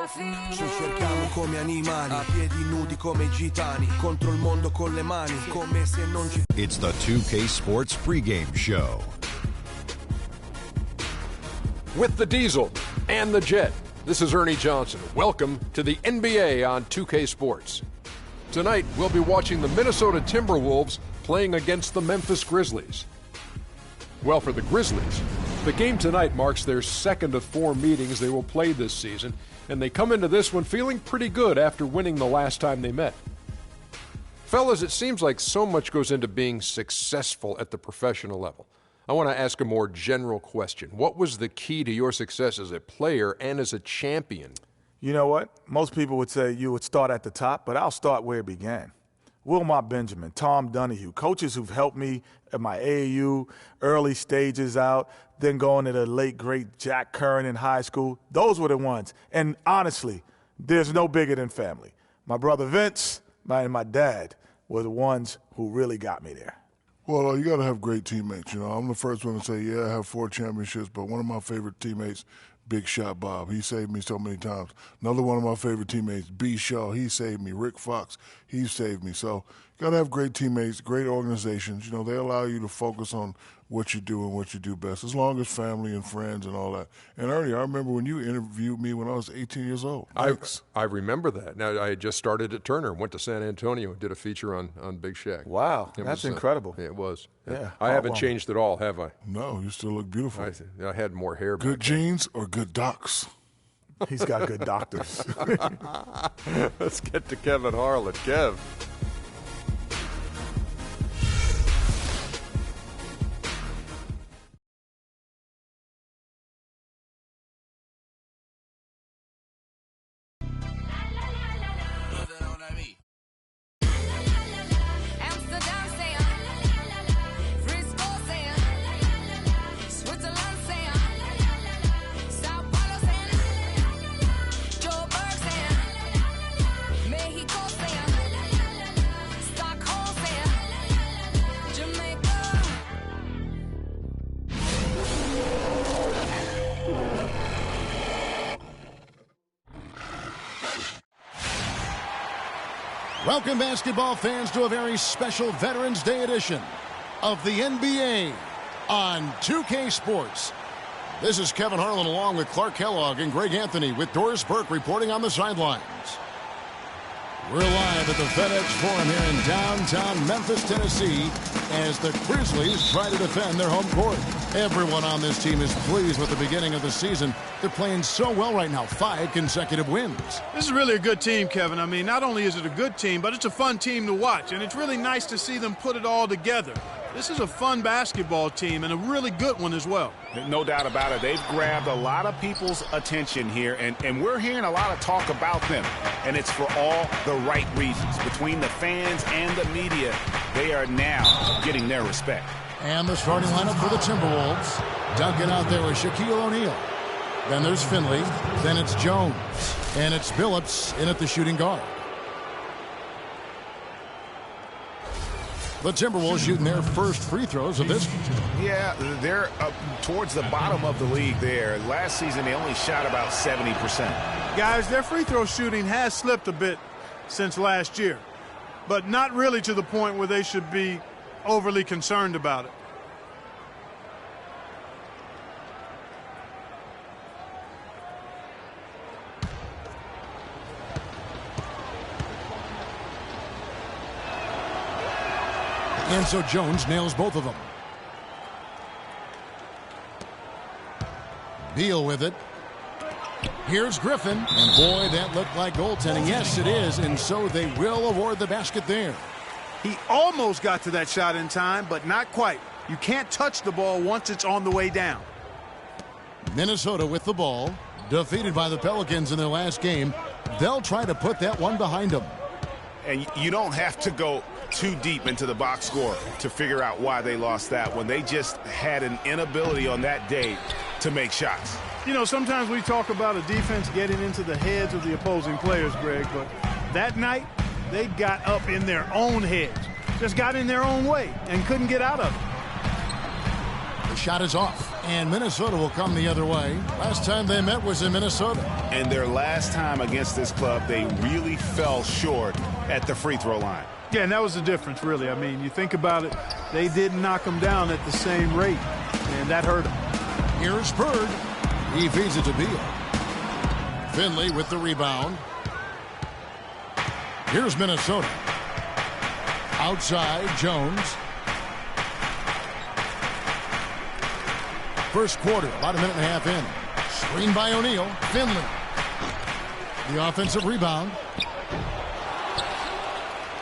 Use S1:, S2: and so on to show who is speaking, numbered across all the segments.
S1: Ci cerchiamo come animali, a piedi nudi come i gitani, contro il mondo con le mani, come se non ci...
S2: It's the 2K Sports pregame show.
S3: With the Diesel and the Jet, this is Ernie Johnson. Welcome to the NBA on 2K Sports. Tonight, we'll be watching the Minnesota Timberwolves playing against the Memphis Grizzlies. Well, for the Grizzlies, the game tonight marks their second of 4 meetings they will play this season, and they come into this one feeling pretty good after winning the last time they met. Fellas, it seems like so much goes into being successful at the professional level. I want to ask a more general question. What was the key to your success as a player and as a champion?
S4: You know what? Most people would say you would start at the top, but I'll start where it began. Wilmot Benjamin, Tom Donahue, coaches who've helped me at my AAU, early stages out, then going to the late, great Jack Curran in high school. Those were the ones. And honestly, there's no bigger than family. My brother Vince and my dad were the ones who really got me there.
S5: Well, you got to have great teammates. You know, I'm the first one to say, yeah, I have 4 championships, but one of my favorite teammates, Big Shot Bob, he saved me so many times. Another one of my favorite teammates, B. Shaw, he saved me. Rick Fox, he saved me. So you got to have great teammates, great organizations. You know, they allow you to focus on what you do and what you do best, as long as family and friends and all that. And Ernie, I remember when you interviewed me when I was 18 years old.
S3: I remember that. Now, I had just started at Turner, went to San Antonio, and did a feature on Big Shaq.
S4: Wow, that's incredible.
S3: It was.
S4: Yeah.
S3: I haven't changed at all, have I?
S5: No, you still look beautiful.
S3: I had more hair.
S5: Good genes or good docs?
S4: He's got good doctors.
S3: Let's get to Kevin Harlan. Kev.
S6: Welcome, basketball fans, to a very special Veterans Day edition of the NBA on 2K Sports. This is Kevin Harlan along with Clark Kellogg and Greg Anthony with Doris Burke reporting on the sidelines. We're live at the FedEx Forum here in downtown Memphis, Tennessee, as the Grizzlies try to defend their home court. Everyone on this team is pleased with the beginning of the season. They're playing so well right now, 5 consecutive wins.
S7: This is really a good team, Kevin. I mean, not only is it a good team, but it's a fun team to watch, and it's really nice to see them put it all together. This is a fun basketball team and a really good one as well.
S8: No doubt about it. They've grabbed a lot of people's attention here, and we're hearing a lot of talk about them, and it's for all the right reasons. Between the fans and the media, they are now getting their respect.
S6: And the starting lineup for the Timberwolves. Duncan out there with Shaquille O'Neal. Then there's Finley. Then it's Jones. And it's Billups in at the shooting guard. The Timberwolves shooting their first free throws of this.
S8: Yeah, they're up towards the bottom of the league there. Last season, they only shot about 70%.
S7: Guys, their free throw shooting has slipped a bit since last year, but not really to the point where they should be overly concerned about it.
S6: And so Jones nails both of them. Beal with it. Here's Griffin. And boy, that looked like goaltending. Yes, it is. And so they will award the basket there.
S7: He almost got to that shot in time, but not quite. You can't touch the ball once it's on the way down.
S6: Minnesota with the ball. Defeated by the Pelicans in their last game. They'll try to put that one behind them.
S8: And you don't have to go too deep into the box score to figure out why they lost that one. They just had an inability on that day to make shots.
S7: You know, sometimes we talk about a defense getting into the heads of the opposing players, Greg, but that night they got up in their own heads, just got in their own way and couldn't get out of it.
S6: The shot is off, And Minnesota will come the other way. Last time they met was in Minnesota.
S8: And their last time against this club, they really fell short at the free throw line.
S7: Yeah, and that was the difference, really. I mean, you think about it, they didn't knock them down at the same rate, and that hurt them.
S6: Here's Bird. He feeds it to Beal. Finley with the rebound. Here's Minnesota. Outside, Jones. First quarter, about a minute and a half in. Screen by O'Neal. Finley. The offensive rebound.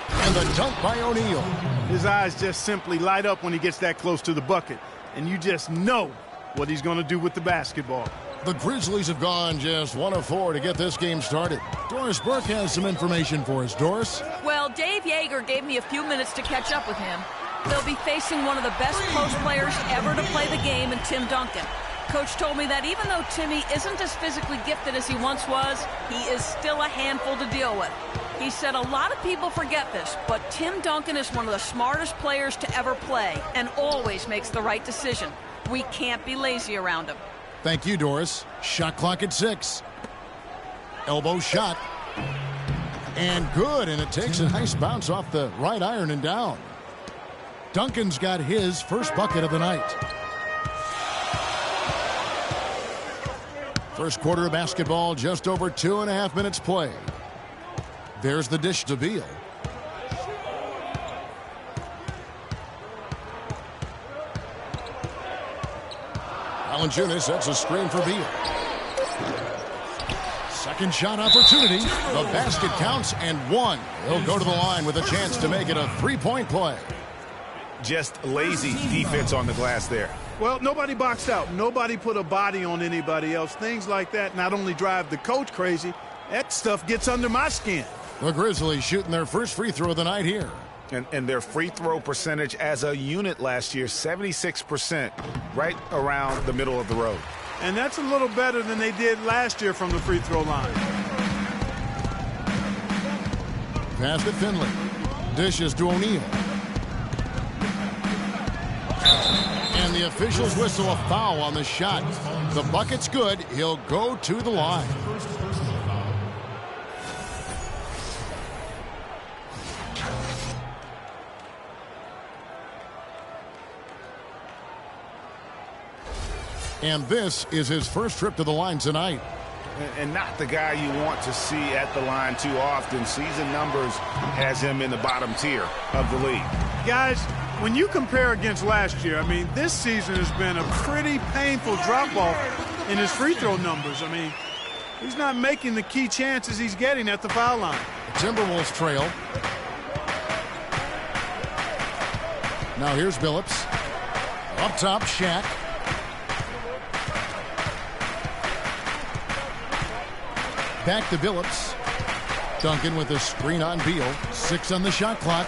S6: And the dunk by O'Neal.
S7: His eyes just simply light up when he gets that close to the bucket. And you just know what he's going to do with the basketball.
S6: The Grizzlies have gone just 1 of 4 to get this game started. Doris Burke has some information for us. Doris?
S9: Well, Dave Yeager gave me a few minutes to catch up with him. They'll be facing one of the best post players ever to play the game in Tim Duncan. Coach told me that even though Timmy isn't as physically gifted as he once was, he is still a handful to deal with. He said a lot of people forget this, but Tim Duncan is one of the smartest players to ever play and always makes the right decision. We can't be lazy around him.
S6: Thank you, Doris. Shot clock at 6. Elbow shot. And good, and it takes a nice bounce off the right iron and down. Duncan's got his first bucket of the night. First quarter of basketball, just over 2.5 minutes played. There's the dish to Beal. Valanciunas sets a screen for Beal. Second shot opportunity. The basket counts and one. He'll go to the line with a chance to make it a three-point play.
S8: Just lazy defense on the glass there.
S7: Well, nobody boxed out. Nobody put a body on anybody else. Things like that not only drive the coach crazy, that stuff gets under my skin.
S6: The Grizzlies shooting their first free throw of the night here.
S8: And their free throw percentage as a unit last year, 76%, right around the middle of the road.
S7: And that's a little better than they did last year from the free throw line.
S6: Pass to Finley. Dishes to O'Neal. And the officials whistle a foul on the shot. The bucket's good. He'll go to the line. And this is his first trip to the line tonight.
S8: And not the guy you want to see at the line too often. Season numbers has him in the bottom tier of the league.
S7: Guys, when you compare against last year, I mean, this season has been a pretty painful drop-off in his free throw numbers. I mean, he's not making the key chances he's getting at the foul line.
S6: The Timberwolves trail. Now here's Billups. Up top, Shaq. Back to Billups. Duncan with a screen on Beal. 6 on the shot clock.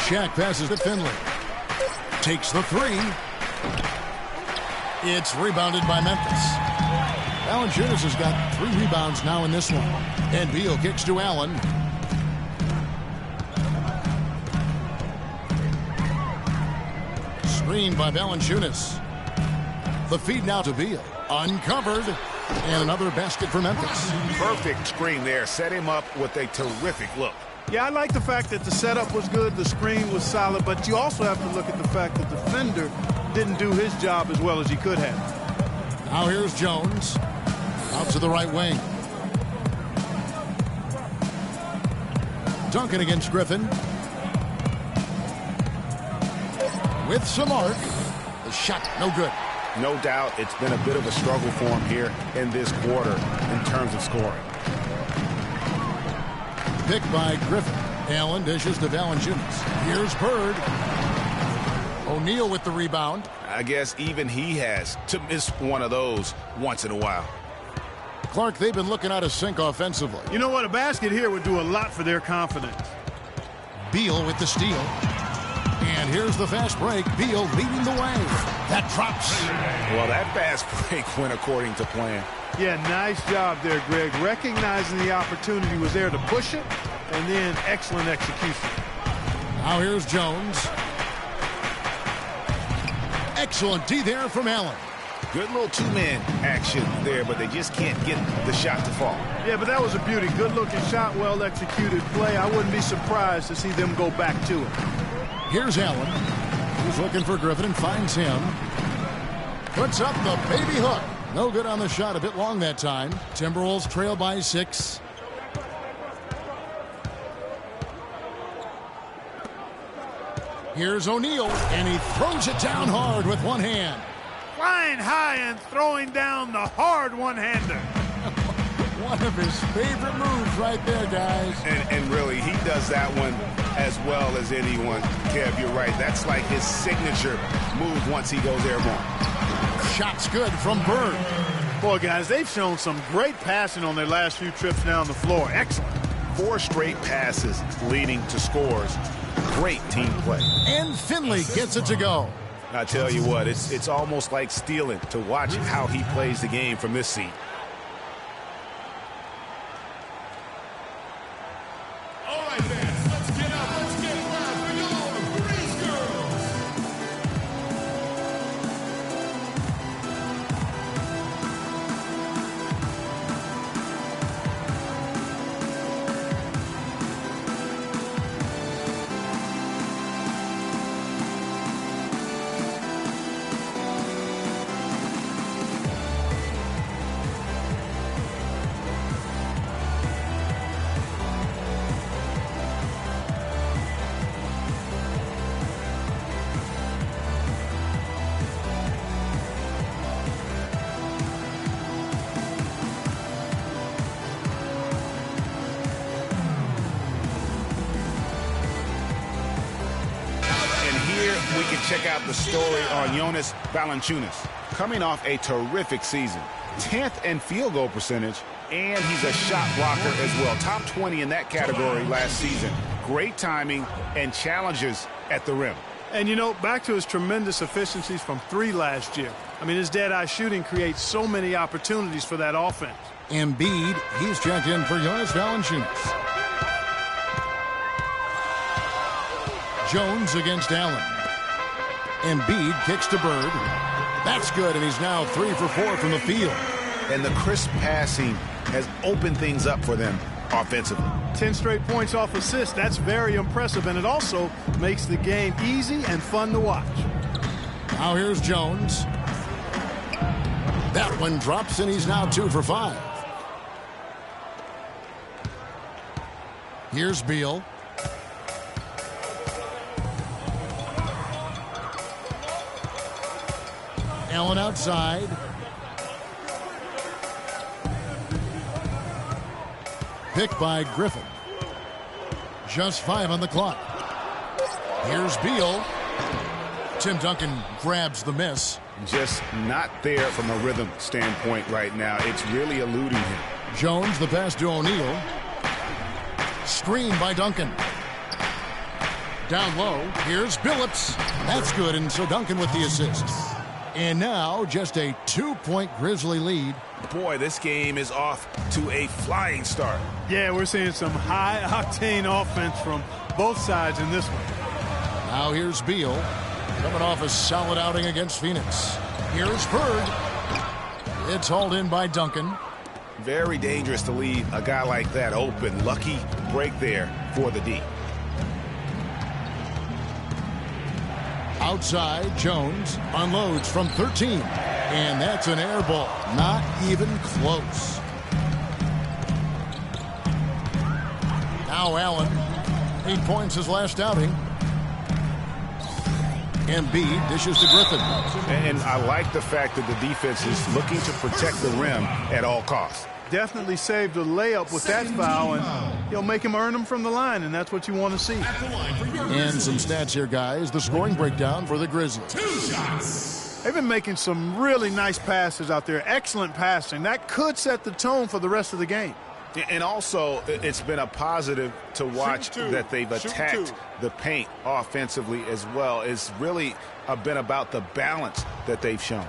S6: Shaq passes to Finley. Takes the three. It's rebounded by Memphis. Valanciunas has got 3 rebounds now in this one. And Beal kicks to Allen. Screened by Valanciunas. The feed now to Beal. Uncovered. And another basket for Memphis.
S8: Perfect screen there. Set him up with a terrific look.
S7: Yeah, I like the fact that the setup was good, the screen was solid, but you also have to look at the fact that the defender didn't do his job as well as he could have.
S6: Now here's Jones. Out to the right wing. Duncan against Griffin. With some arc. The shot, no good.
S8: No doubt it's been a bit of a struggle for him here in this quarter in terms of scoring.
S6: Picked by Griffin. Allen dishes to Valanciunas. Here's Bird. O'Neal with the rebound.
S8: I guess even he has to miss one of those once in a while.
S6: Clark, they've been looking out of sync offensively.
S7: You know what? A basket here would do a lot for their confidence.
S6: Beal with the steal. And here's the fast break. Beal leading the way. That drops.
S8: Well, that fast break went according to plan.
S7: Yeah, nice job there, Greg. Recognizing the opportunity was there to push it, and then excellent execution.
S6: Now here's Jones. Excellent D there from Allen.
S8: Good little two-man action there, but they just can't get the shot to fall.
S7: Yeah, but that was a beauty. Good-looking shot, well-executed play. I wouldn't be surprised to see them go back to it.
S6: Here's Allen. He's looking for Griffin and finds him. Puts up the baby hook. No good on the shot. A bit long that time. Timberwolves trail by 6. Here's O'Neal, and he throws it down hard with one hand.
S7: Flying high and throwing down the hard one-hander.
S6: One of his favorite moves right there, guys.
S8: And really, he does that one as well as anyone. Kev, you're right. That's like his signature move once he goes airborne.
S6: Shot's good from Bird.
S7: Boy, guys, they've shown some great passing on their last few trips down the floor. Excellent.
S8: 4 straight passes leading to scores. Great team play.
S6: And Finley gets it to go.
S8: I tell you what, it's almost like stealing to watch how he plays the game from this seat.
S10: All right, fans, let's get up. Let's get loud for your Breeze Girls.
S8: We can check out the story on Jonas Valanciunas. Coming off a terrific season. 10th in field goal percentage, and he's a shot blocker as well. Top 20 in that category last season. Great timing and challenges at the rim.
S7: And, you know, back to his tremendous efficiencies from 3 last year. I mean, his dead-eye shooting creates so many opportunities for that offense.
S6: Embiid, he's checked in for Jonas Valanciunas. Jones against Allen. Embiid kicks to Bird. That's good, and he's now 3 for 4 from the field.
S8: And the crisp passing has opened things up for them offensively.
S7: 10 straight points off assists. That's very impressive, and it also makes the game easy and fun to watch.
S6: Now here's Jones. That one drops, and he's now 2 for 5. Here's Beal. Allen outside. Picked by Griffin. Just 5 on the clock. Here's Beal. Tim Duncan grabs the miss.
S8: Just not there from a rhythm standpoint right now. It's really eluding him.
S6: Jones, the pass to O'Neal. Screen by Duncan. Down low. Here's Billups. That's good, and so Duncan with the assist. And now just a 2-point Grizzly lead.
S8: Boy, this game is off to a flying start.
S7: Yeah, we're seeing some high-octane offense from both sides in this one.
S6: Now here's Beal, coming off a solid outing against Phoenix. Here's Bird. It's hauled in by Duncan.
S8: Very dangerous to leave a guy like that open. Lucky break there for the D.
S6: Outside, Jones unloads from 13. And that's an air ball. Not even close. Now Allen. 8 points his last outing. Embiid dishes to Griffin.
S8: And I like the fact that the defense is looking to protect the rim at all costs.
S7: Definitely saved a layup with that foul, and he'll make him earn them from the line, and that's what you want to see.
S6: And some stats here, guys. The scoring breakdown for the Grizzlies.
S10: 2 shots.
S7: They've been making some really nice passes out there. Excellent passing. That could set the tone for the rest of the game.
S8: And also, it's been a positive to watch that they've attacked the paint offensively as well. It's really been about the balance that they've shown.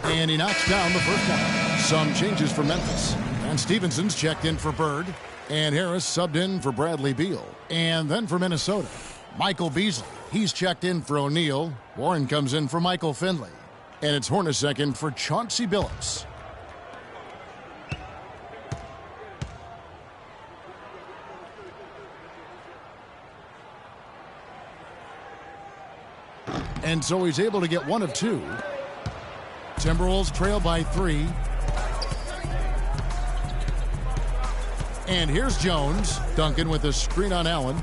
S6: And he knocks down the first one. Some changes for Memphis. And Stevenson's checked in for Bird. And Harris subbed in for Bradley Beal. And then for Minnesota, Michael Beasley. He's checked in for O'Neal. Warren comes in for Michael Finley. And it's Hornacek in for Chauncey Billups. And so he's able to get one of two. Timberwolves trail by 3. And here's Jones. Duncan with a screen on Allen.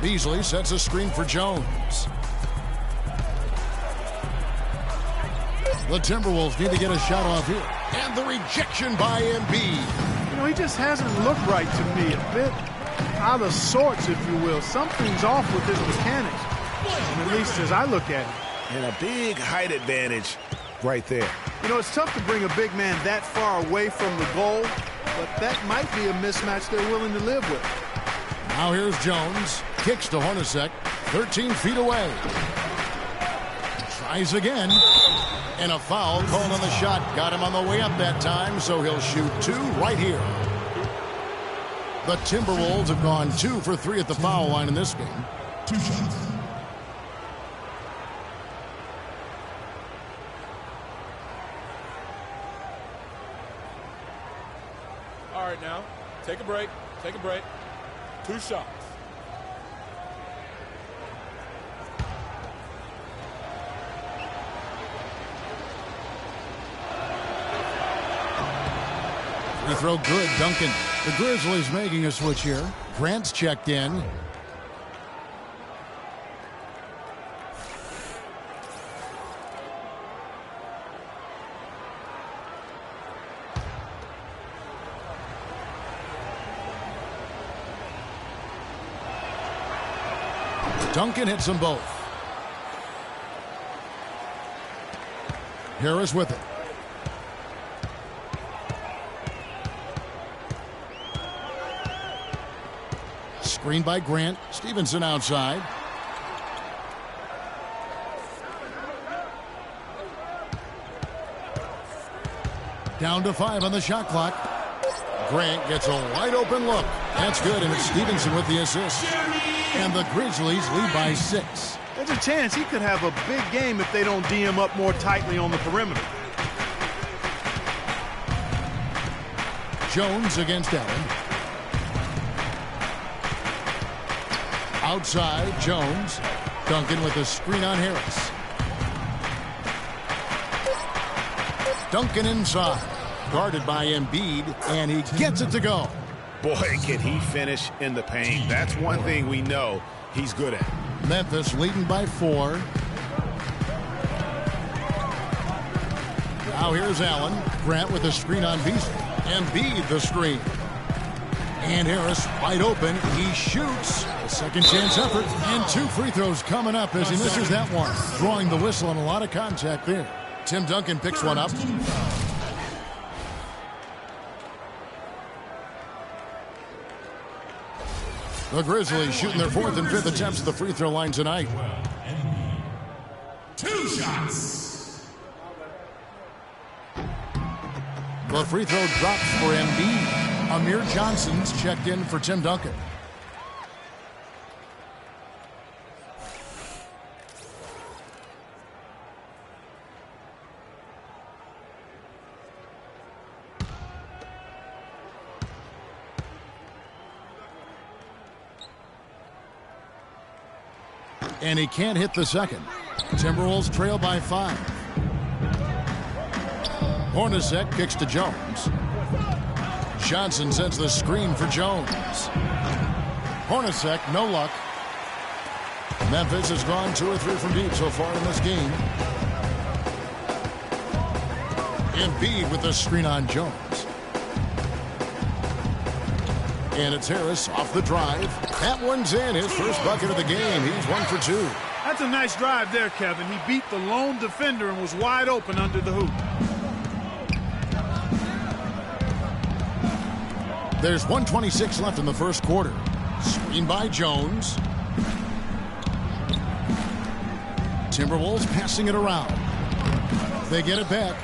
S6: Beasley sets a screen for Jones. The Timberwolves need to get a shot off here. And the rejection by Embiid.
S7: You know, he just hasn't looked right to me. A bit out of sorts, if you will. Something's off with his mechanics, at least as I look at it.
S8: And a big height advantage right there.
S7: You know, it's tough to bring a big man that far away from the goal, but that might be a mismatch they're willing to live with.
S6: Now here's Jones. Kicks to Hornacek. 13 feet away. Tries again. And a foul called on the shot. Got him on the way up that time, so he'll shoot 2 right here. The Timberwolves have gone 2 for 3 at the foul line in this game.
S10: 2 shots.
S11: All right, now, take a break. Take a break. 2 shots.
S6: Free throw good, Duncan. The Grizzlies making a switch here. Grant's checked in. Duncan hits them both. Harris with it. Screen by Grant. Stevenson outside. Down to 5 on the shot clock. Grant gets a wide open look. That's good, and it's Stevenson with the assist. And the Grizzlies lead by 6.
S7: There's a chance he could have a big game if they don't D him up more tightly on the perimeter.
S6: Jones against Allen. Outside, Jones. Duncan with a screen on Harris. Duncan inside. Guarded by Embiid, and he gets it to go.
S8: Boy, can he finish in the paint. That's one thing we know he's good at.
S6: Memphis leading by 4. Now here's Allen. Grant with a screen on Beasley. Embiid the screen. And Harris wide open. He shoots. A second chance effort. And 2 free throws coming up as he misses that one. Drawing the whistle and a lot of contact there. Tim Duncan picks one up. The Grizzlies shooting their 4th and 5th attempts at the free throw line tonight.
S10: 2 shots.
S6: The free throw drops for Embiid. Amir Johnson's checked in for Tim Duncan. And he can't hit the second. Timberwolves trail by 5. Hornacek kicks to Jones. Johnson sends the screen for Jones. Hornacek, no luck. Memphis has gone 2 or 3 from deep so far in this game. Embiid with the screen on Jones. And it's Harris off the drive. That one's in. His first bucket of the game. He's 1 for 2.
S7: That's a nice drive there, Kevin. He beat the lone defender and was wide open under the hoop.
S6: There's 1:26 left in the first quarter. Screen by Jones. Timberwolves passing it around. They get it back.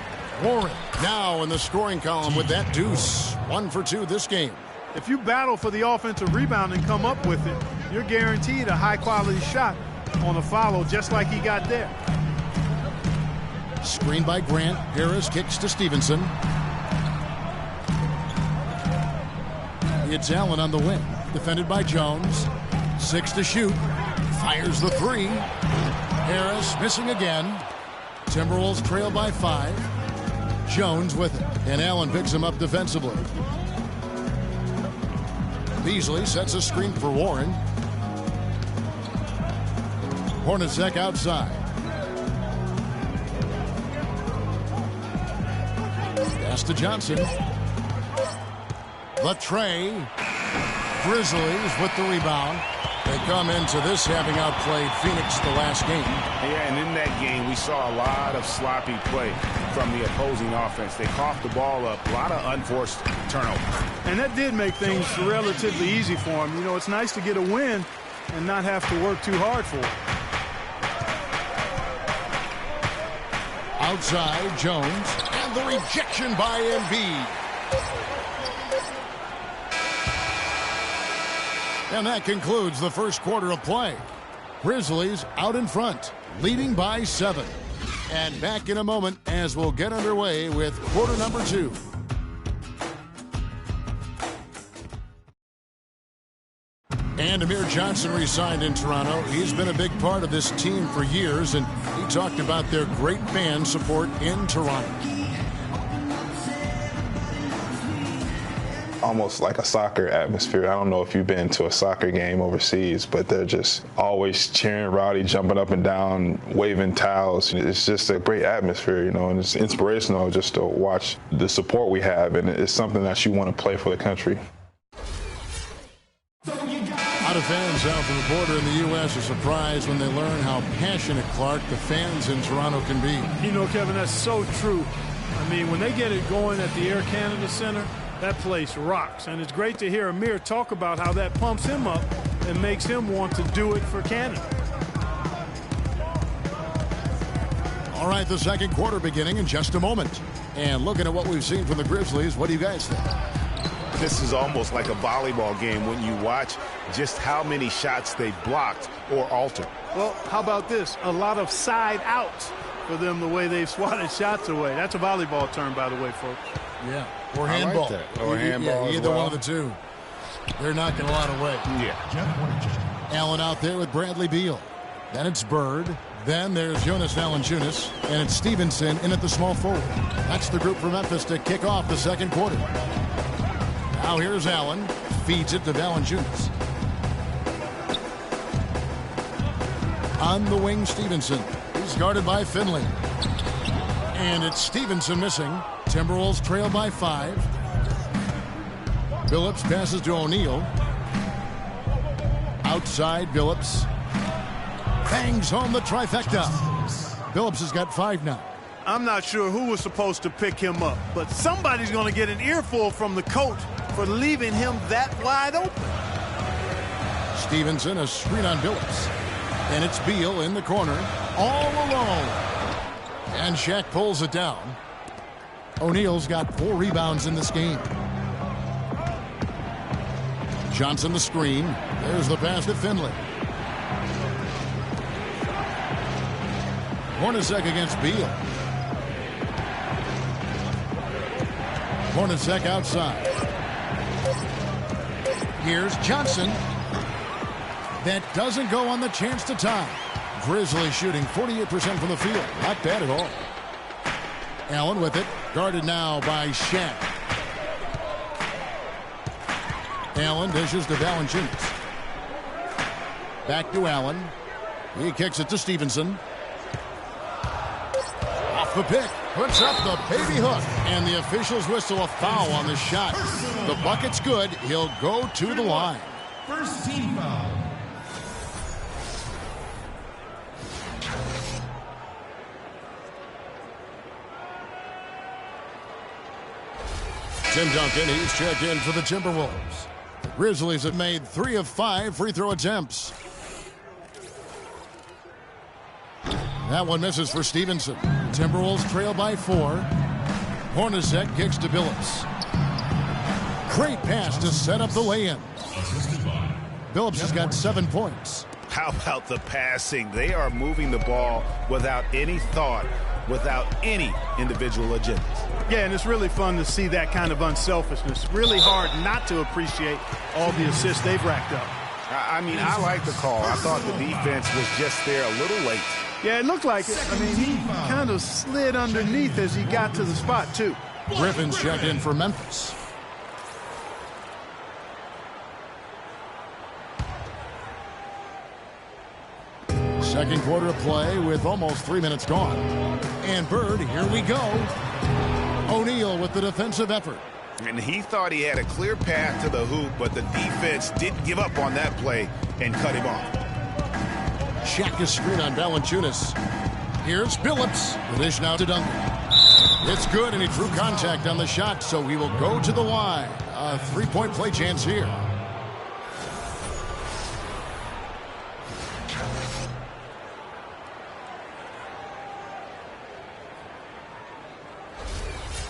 S6: Warren now in the scoring column with that deuce. 1 for 2 this game.
S7: If you battle for the offensive rebound and come up with it, you're guaranteed a high-quality shot on a follow just like he got there.
S6: Screen by Grant. Harris kicks to Stevenson. It's Allen on the wing. Defended by Jones. 6 to shoot. Fires the 3. Harris missing again. Timberwolves trail by 5. Jones with it. And Allen picks him up defensively. Beasley sets a screen for Warren. Hornacek outside. Pass to Johnson. The tray. Grizzlies with the rebound. They come into this having outplayed Phoenix the last game.
S8: Yeah, and in that game, we saw a lot of sloppy play from the opposing offense. They coughed the ball up, a lot of unforced turnovers.
S7: And that did make things relatively easy for him. You know, it's nice to get a win and not have to work too hard for it.
S6: Outside, Jones. And the rejection by Embiid. And that concludes the first quarter of play. Grizzlies out in front, leading by 7. And back in a moment as we'll get underway with quarter number 2. And Amir Johnson re-signed in Toronto. He's been a big part of this team for years, and he talked about their great fan support in Toronto.
S12: Almost like a soccer atmosphere. I don't know if you've been to a soccer game overseas, but they're just always cheering, rowdy, jumping up and down, waving towels. It's just a great atmosphere, you know, and it's inspirational just to watch the support we have, and it's something that you want to play for the country.
S6: A lot of fans south of the border in the U.S. are surprised when they learn how passionate, Clark, the fans in Toronto can be.
S7: You know, Kevin, that's so true. I mean, when they get it going at the Air Canada Center, that place rocks. And it's great to hear Amir talk about how that pumps him up and makes him want to do it for Canada.
S6: All right, the second quarter beginning in just a moment. And looking at what we've seen from the Grizzlies, what do you guys think?
S8: This is almost like a volleyball game when you watch just how many shots they blocked or altered.
S7: Well, how about this? A lot of side outs for them the way they've swatted shots away. That's a volleyball term, by the way, folks.
S6: Yeah. Or handball.
S8: Like or handball.
S6: Yeah, either one of the two. They're knocking a lot away.
S8: Yeah.
S6: Allen out there with Bradley Beal. Then it's Bird. Then there's Jonas Valanciunas. And it's Stevenson in at the small forward. That's the group for Memphis to kick off the second quarter. Now here's Allen. Feeds it to Valanciunas. On the wing, Stevenson. He's guarded by Finley. And it's Stevenson missing. Timberwolves trail by 5. Billups passes to O'Neal. Outside, Billups. Bangs home the trifecta. Billups has got 5 now.
S7: I'm not sure who was supposed to pick him up, but somebody's going to get an earful from the coach for leaving him that wide open.
S6: Stevenson, a screen on Billups. And it's Beal in the corner, all alone. And Shaq pulls it down. O'Neal's got 4 rebounds in this game. Johnson the screen. There's the pass to Finley. Hornacek against Beal. Hornacek outside. Here's Johnson. That doesn't go on the chance to tie. Grizzlies shooting 48% from the field. Not bad at all. Allen with it. Guarded now by Shaq. Allen dishes to Valanciunas. Back to Allen. He kicks it to Stevenson. Off the pick. Puts up the baby hook. And the officials whistle a foul on the shot. The bucket's good. He'll go to the line.
S10: First team foul.
S6: Tim Duncan, he's checked in for the Timberwolves. The Grizzlies have made 3 of 5 free throw attempts. That one misses for Stevenson. Timberwolves trail by 4. Hornacek kicks to Billups. Great pass to set up the lay-in. Billups has got 7 points.
S8: How about the passing? They are moving the ball without any thought, without any individual agendas.
S7: Yeah, and it's really fun to see that kind of unselfishness. Really hard not to appreciate all the assists they've racked up.
S8: I mean, I like the call. I thought the defense was just there a little late.
S7: Yeah, it looked like it. I mean, he kind of slid underneath as he got to the spot, too.
S6: Griffin's checked in for Memphis. Second quarter of play with almost 3 minutes gone. And Bird, here we go. O'Neal with the defensive effort.
S8: And he thought he had a clear path to the hoop, but the defense didn't give up on that play and cut him off.
S6: Check his screen on Valanciunas. Here's Billups. The dish now to Duncan. It's good, and he drew contact on the shot, so he will go to the line. A 3-point play chance here.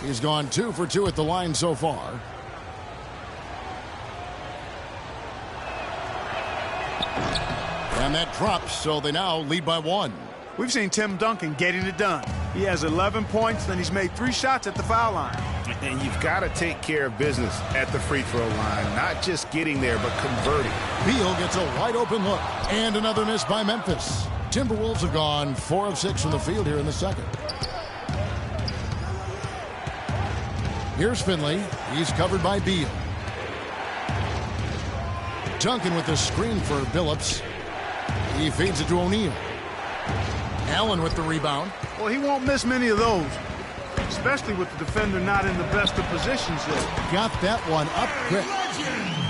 S6: He's gone 2 for 2 at the line so far. And that drops, so they now lead by 1.
S7: We've seen Tim Duncan getting it done. He has 11 points, and he's made 3 shots at the foul line.
S8: And you've got to take care of business at the free throw line, not just getting there, but converting.
S6: Beal gets a wide open look, and another miss by Memphis. Timberwolves have gone 4 of 6 from the field here in the second. Here's Finley. He's covered by Beal. Duncan with the screen for Billups. He feeds it to O'Neal. Allen with the rebound.
S7: Well, he won't miss many of those, especially with the defender not in the best of positions there.
S6: Got that one up quick.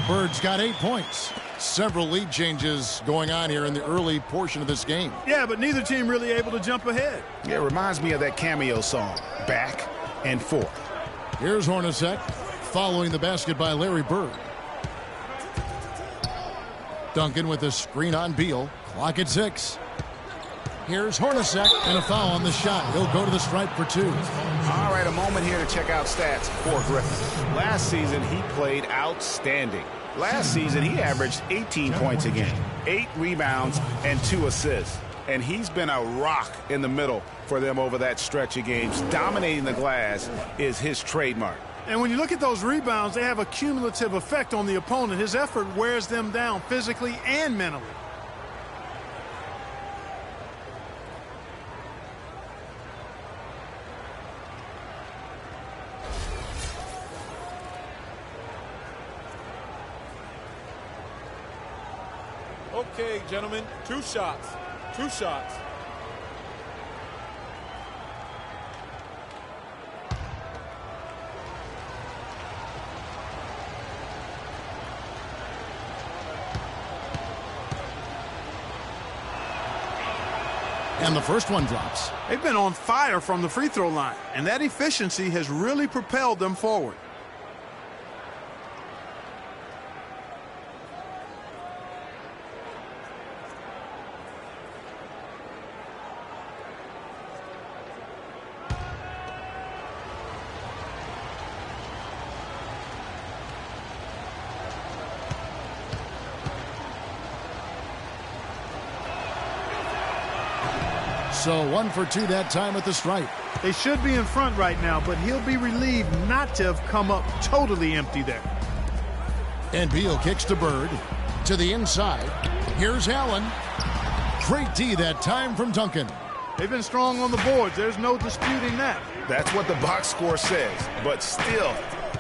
S6: Bird's got 8 points. Several lead changes going on here in the early portion of this game.
S7: Yeah, but neither team really able to jump ahead.
S8: Yeah, it reminds me of that cameo song, Back and Forth.
S6: Here's Hornacek following the basket by Larry Bird. Duncan with a screen on Beal. Clock at 6. Here's Hornacek and a foul on the shot. He'll go to the stripe for 2.
S8: All right, a moment here to check out stats for Griffin. Last season, he played outstanding. Last season, he averaged 18 points a game, 8 rebounds, and 2 assists. And he's been a rock in the middle for them over that stretch of games. Dominating the glass is his trademark.
S7: And when you look at those rebounds, they have a cumulative effect on the opponent. His effort wears them down physically and mentally.
S11: Okay, gentlemen, 2 shots. 2 shots.
S6: And the first one drops.
S7: They've been on fire from the free throw line, and that efficiency has really propelled them forward.
S6: So 1 for 2 that time at the stripe.
S7: They should be in front right now, but he'll be relieved not to have come up totally empty there.
S6: And Beal kicks to Bird. To the inside. Here's Allen. Great D that time from Duncan.
S7: They've been strong on the boards. There's no disputing that.
S8: That's what the box score says, but still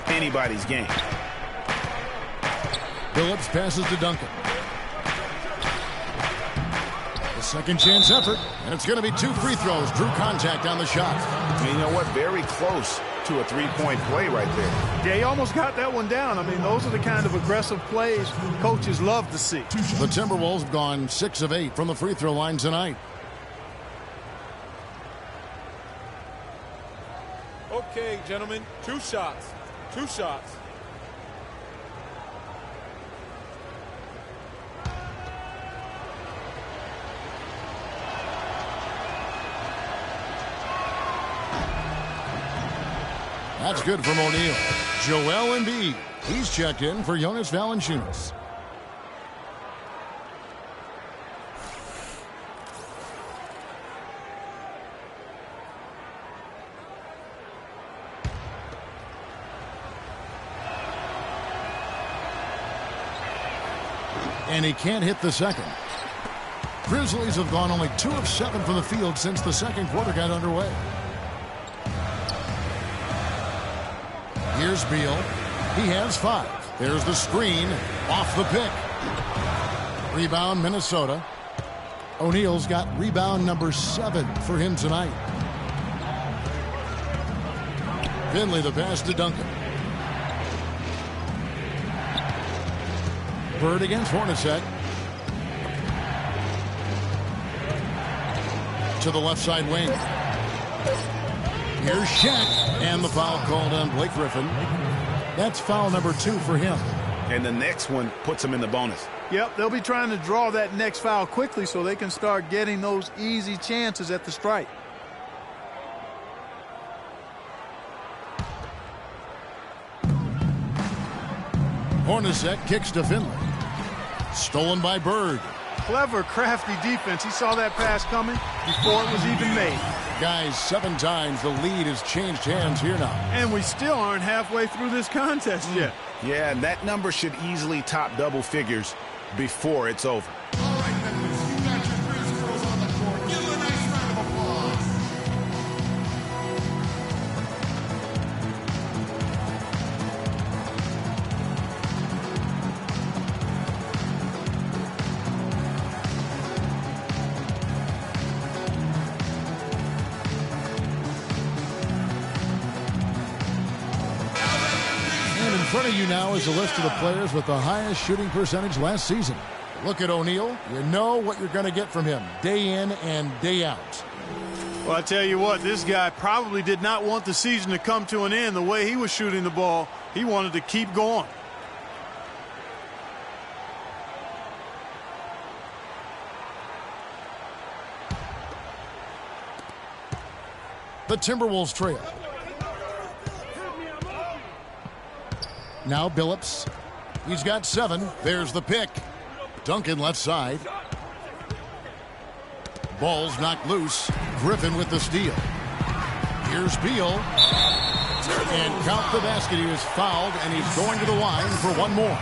S8: anybody's game.
S6: Billups passes to Duncan. Second chance effort, and it's going to be 2 free throws. Drew contact on the shot.
S8: And you know what? Very close to a 3-point play right there.
S7: Yeah, he almost got that one down. I mean, those are the kind of aggressive plays coaches love to see.
S6: The Timberwolves have gone 6 of 8 from the free throw line tonight.
S11: Okay, gentlemen, 2 shots. 2 shots.
S6: That's good from O'Neal. Joel Embiid. He's checked in for Jonas Valanciunas. And he can't hit the second. Grizzlies have gone only 2 of 7 from the field since the second quarter got underway. Here's Beal. He has 5. There's the screen. Off the pick. Rebound, Minnesota. O'Neal's got rebound number 7 for him tonight. Finley the pass to Duncan. Bird against Hornacek. To the left side wing. Here's Shaq. And the foul called on Blake Griffin. That's foul number 2 for him.
S8: And the next one puts him in the bonus.
S7: Yep, they'll be trying to draw that next foul quickly so they can start getting those easy chances at the stripe.
S6: Hornacek kicks to Finley. Stolen by Bird.
S7: Clever, crafty defense. He saw that pass coming before it was even made.
S6: Guys, 7 times the lead has changed hands here now.
S7: And we still aren't halfway through this contest yet.
S8: Yeah, and that number should easily top double figures before it's over.
S10: All right, Memphis, you got your Grizz girls on the court. Give them a nice round of applause.
S6: In front of you now is a list of the players with the highest shooting percentage last season. Look at O'Neal. You know what you're going to get from him day in and day out.
S7: Well, I tell you what, this guy probably did not want the season to come to an end the way he was shooting the ball. He wanted to keep going.
S6: The Timberwolves trail. Now Billups. He's got 7. There's the pick. Duncan left side. Ball's knocked loose. Griffin with the steal. Here's Beal. And count the basket. He was fouled, and he's going to the line for one more.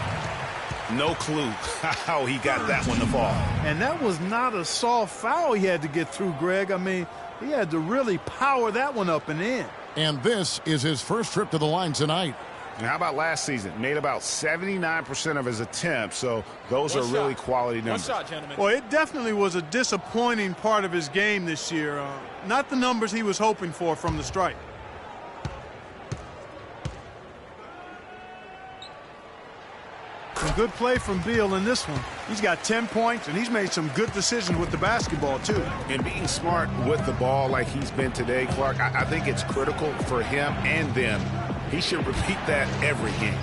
S8: No clue how he got that one to fall.
S7: And that was not a soft foul he had to get through, Greg. I mean, he had to really power that one up and in.
S6: And this is his first trip to the line tonight.
S8: And how about last season? Made about 79% of his attempts, so those are really quality numbers.
S11: One shot, gentlemen.
S7: Well, it definitely was a disappointing part of his game this year. Not the numbers he was hoping for from the stripe. Some good play from Beal in this one. He's got 10 points, and he's made some good decisions with the basketball, too.
S8: And being smart with the ball like he's been today, Clark, I think it's critical for him and them. He should repeat that every game.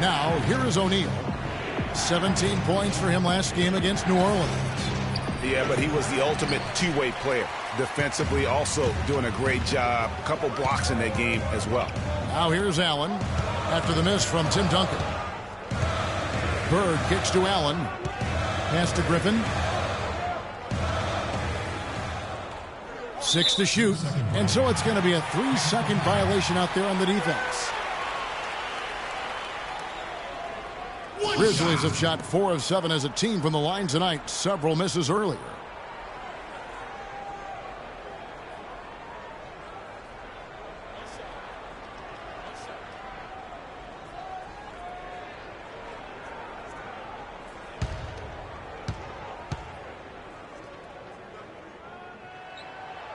S6: Now, here is O'Neal. 17 points for him last game against New Orleans.
S8: Yeah, but he was the ultimate two-way player. Defensively, also doing a great job. A couple blocks in that game as well.
S6: Now here's Allen after the miss from Tim Duncan. Bird kicks to Allen. Pass to Griffin. 6 to shoot. And so it's going to be a 3-second violation out there on the defense. Grizzlies have shot 4 of 7 as a team from the line tonight. Several misses earlier.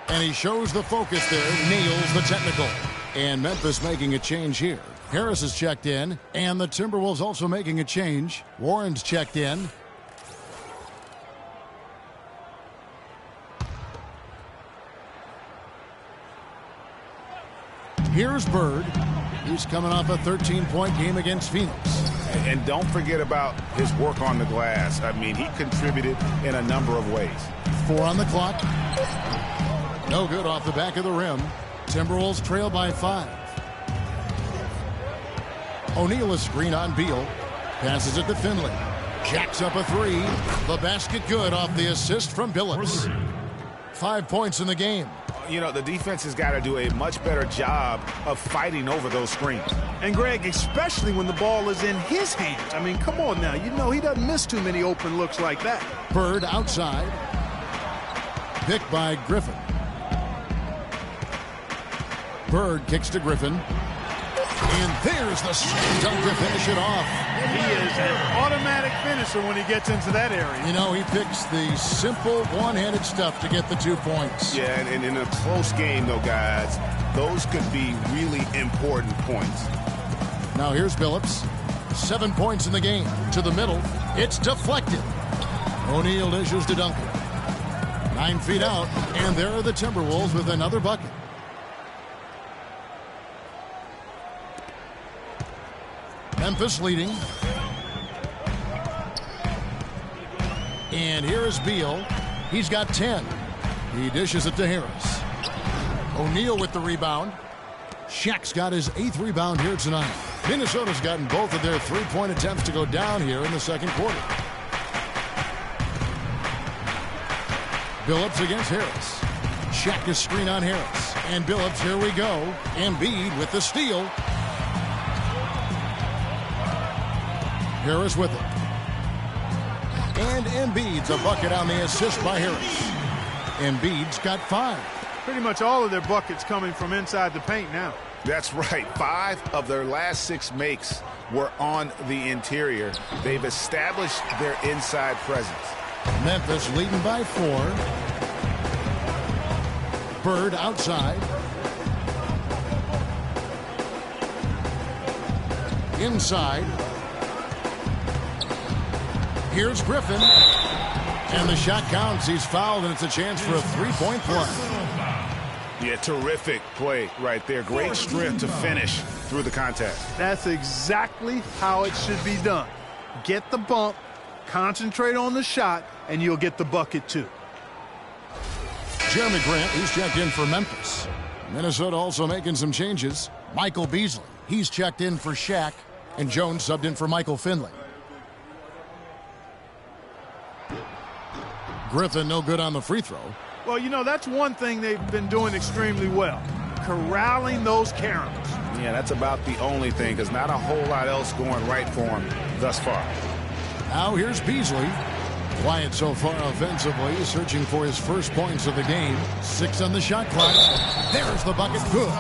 S6: And he shows the focus there, nails the technical. And Memphis making a change here. Harris is checked in, and the Timberwolves also making a change. Warren's checked in. Here's Bird. He's coming off a 13-point game against Phoenix.
S8: And don't forget about his work on the glass. I mean, he contributed in a number of ways.
S6: 4 on the clock. No good off the back of the rim. Timberwolves trail by 5. O'Neal is screen on Beal. Passes it to Finley. Jacks up a three. The basket good off the assist from Billups. 5 points in the game.
S8: You know, the defense has got to do a much better job of fighting over those screens.
S7: And Greg, especially when the ball is in his hands. I mean, come on now. You know he doesn't miss too many open looks like that.
S6: Bird outside. Picked by Griffin. Bird kicks to Griffin. And there's the slam dunk to finish it off.
S7: He is an automatic finisher when he gets into that area.
S6: You know, he picks the simple one-handed stuff to get the 2 points.
S8: Yeah, and in a close game, though, guys, those could be really important points.
S6: Now here's Billups. 7 points in the game. To the middle. It's deflected. O'Neal dishes to Duncan. 9 feet out, and there are the Timberwolves with another bucket. Memphis leading. And here is Beal. He's got 10. He dishes it to Harris. O'Neal with the rebound. Shaq's got his 8th rebound here tonight. Minnesota's gotten both of their three-point attempts to go down here in the second quarter. Billups against Harris. Shaq is screen on Harris. And Billups, here we go. Embiid with the steal. Harris with it. And Embiid's a bucket on the assist by Harris. Embiid's got 5.
S7: Pretty much all of their buckets coming from inside the paint now.
S8: That's right. 5 of their last 6 makes were on the interior. They've established their inside presence.
S6: Memphis leading by 4. Bird outside. Inside. Here's Griffin. And the shot counts. He's fouled, and it's a chance for a 3-point play.
S8: Yeah, terrific play right there. Great strength to finish through the contact.
S7: That's exactly how it should be done. Get the bump, concentrate on the shot, and you'll get the bucket too.
S6: Jeremy Grant, he's checked in for Memphis. Minnesota also making some changes. Michael Beasley, he's checked in for Shaq. And Jones subbed in for Michael Finley. Griffin no good on the free throw.
S7: Well, you know, that's one thing they've been doing extremely well. Corralling those Karens.
S8: Yeah, that's about the only thing, because not a whole lot else going right for him thus far.
S6: Now here's Beasley. Quiet so far offensively, searching for his first points of the game. 6 on the shot clock. There's the bucket. Good.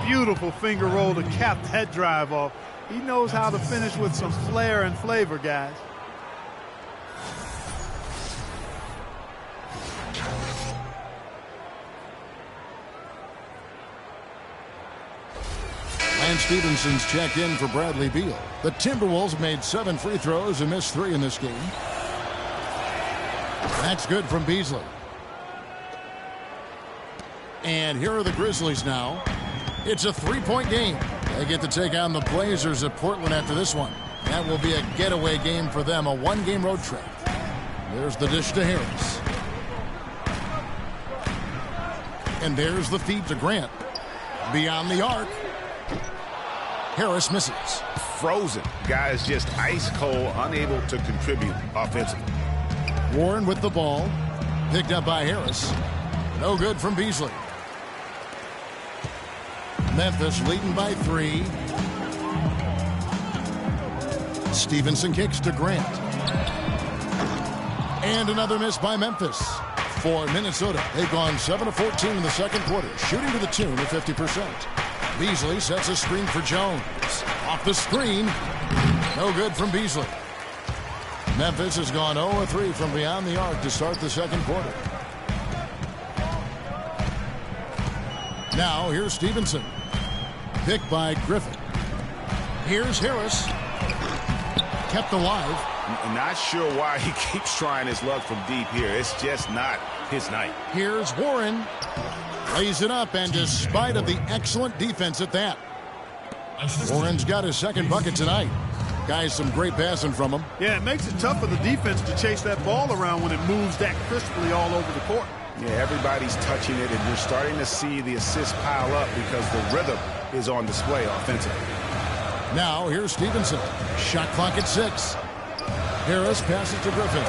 S7: Beautiful finger roll to cap that drive off. He knows how to finish with some flair and flavor, guys.
S6: Lance Stevenson's checked in for Bradley Beal. The Timberwolves made 7 free throws and missed 3 in this game. That's good from Beasley. And here are the Grizzlies now. It's a 3-point game. They get to take on the Blazers at Portland after this one. That will be a getaway game for them, a 1-game road trip. There's the dish to Harris. And there's the feed to Grant. Beyond the arc. Harris misses.
S8: Frozen. Guys just ice cold, unable to contribute offensively.
S6: Warren with the ball. Picked up by Harris. No good from Beasley. Memphis leading by 3. Stevenson kicks to Grant. And another miss by Memphis. For Minnesota, they've gone 7 of 14 in the second quarter, shooting to the tune of 50%. Beasley sets a screen for Jones. Off the screen. No good from Beasley. Memphis has gone 0-3 from beyond the arc to start the second quarter. Now here's Stevenson. Picked by Griffin. Here's Harris. Kept alive.
S8: I'm not sure why he keeps trying his luck from deep here. It's just not his night.
S6: Here's Warren. Lays it up, and despite of the excellent defense at that, Warren's got his second bucket tonight. Guys, some great passing from him.
S7: Yeah, it makes it tough for the defense to chase that ball around when it moves that crisply all over the court.
S8: Yeah, everybody's touching it, and you're starting to see the assists pile up because the rhythm is on display offensively.
S6: Now here's Stevenson. Shot clock at 6. Harris passes to Griffin.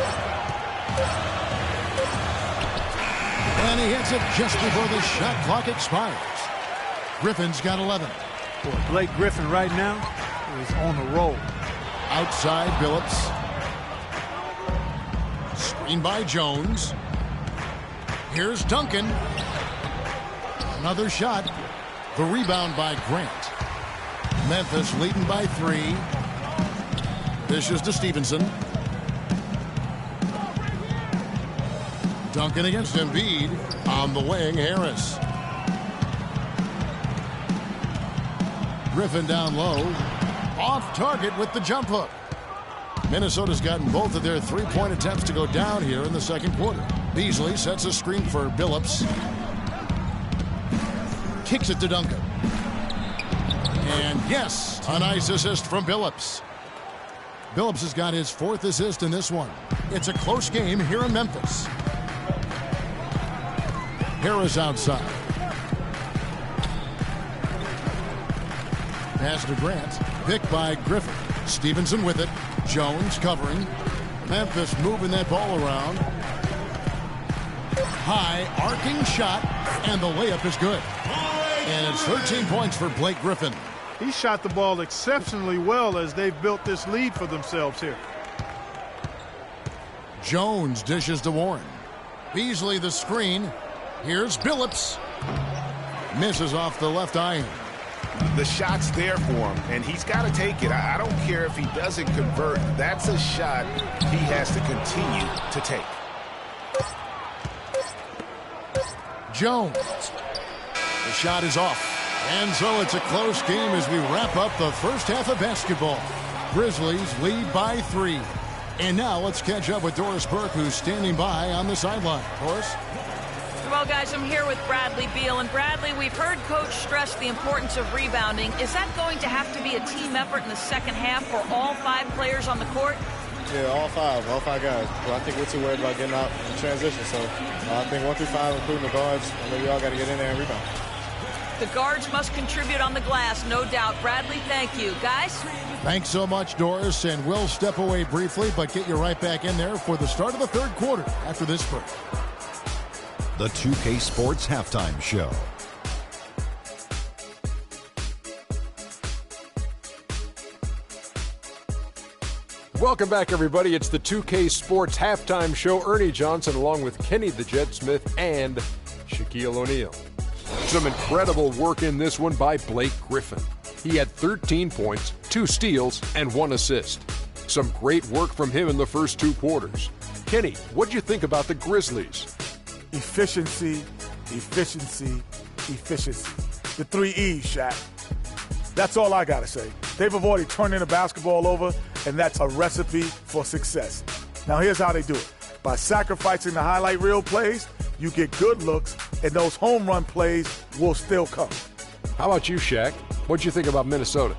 S6: And he hits it just before the shot clock expires. Griffin's got 11.
S7: Boy, Blake Griffin right now is on a roll.
S6: Outside Billups. Screen by Jones. Here's Duncan. Another shot. The rebound by Grant. Memphis leading by 3. Dishes to Stevenson. Duncan against Embiid. On the wing, Harris. Griffin down low. Off target with the jump hook. Minnesota's gotten both of their three-point attempts to go down here in the second quarter. Beasley sets a screen for Billups. Kicks it to Duncan. And yes, a nice assist from Billups. Billups has got his 4th assist in this one. It's a close game here in Memphis. Harris outside. Pass to Grant. Picked by Griffin. Stevenson with it. Jones covering. Memphis moving that ball around. High arcing shot, and the layup is good. And it's 13 points for Blake Griffin.
S7: He shot the ball exceptionally well as they've built this lead for themselves here.
S6: Jones dishes to Warren. Beasley the screen. Here's Billups. Misses off the left iron.
S8: The shot's there for him, and he's got to take it. I don't care if he doesn't convert. That's a shot he has to continue to take.
S6: Jones. The shot is off. And so it's a close game as we wrap up the first half of basketball. Grizzlies lead by 3. And now let's catch up with Doris Burke, who's standing by on the sideline. Doris?
S9: Well, guys, I'm here with Bradley Beal. And Bradley, we've heard Coach stress the importance of rebounding. Is that going to have to be a team effort in the second half for all 5 players on the court?
S13: Yeah, all five guys. Well, I think we're too worried about getting out in transition. So I think 1 through 5, including the guards, I know we all got to get in there and rebound.
S9: The guards must contribute on the glass, no doubt. Bradley, thank you. Guys?
S6: Thanks so much, Doris. And we'll step away briefly, but get you right back in there for the start of the third quarter after this break.
S2: The 2K Sports Halftime Show.
S3: Welcome back, everybody. It's the 2K Sports Halftime Show. Ernie Johnson along with Kenny the Jet Smith and Shaquille O'Neal. Some incredible work in this one by Blake Griffin. He had 13 points, 2 steals, and 1 assist. Some great work from him in the first 2 quarters. Kenny, what'd you think about the Grizzlies?
S4: Efficiency, efficiency, efficiency. The 3 E's, Shaq. That's all I got to say. They've avoided turning the basketball over, and that's a recipe for success. Now, here's how they do it. By sacrificing the highlight reel plays, you get good looks, and those home run plays will still come.
S3: How about you, Shaq? What'd you think about Minnesota?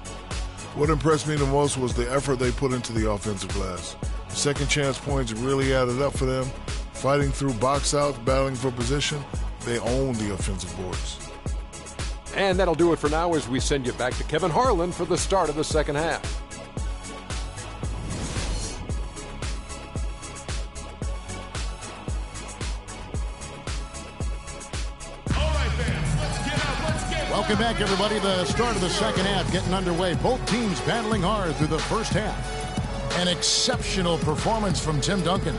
S5: What impressed me the most was the effort they put into the offensive glass. Second chance points really added up for them. Fighting through box outs, battling for position, they own the offensive boards.
S3: And that'll do it for now as we send you back to Kevin Harlan for the start of the second half.
S6: Welcome back, everybody. The start of the second half getting underway. Both teams battling hard through the first half. An exceptional performance from Tim Duncan.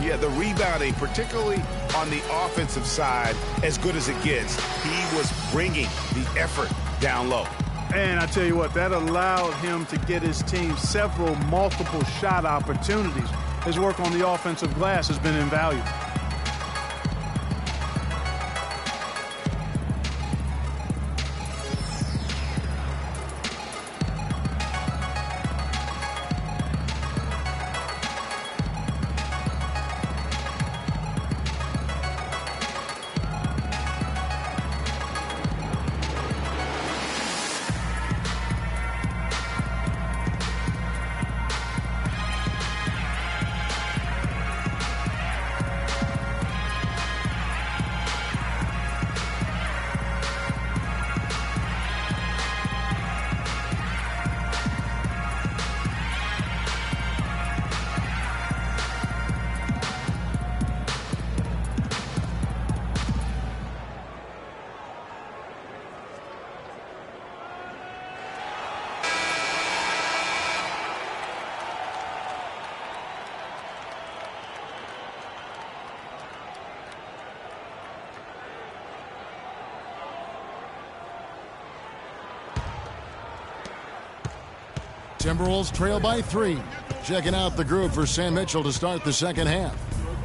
S8: Yeah, the rebounding, particularly on the offensive side, as good as it gets. He was bringing the effort down low.
S7: And I tell you what, that allowed him to get his team several multiple shot opportunities. His work on the offensive glass has been invaluable.
S6: Timberwolves trail by 3. Checking out the group for Sam Mitchell to start the second half.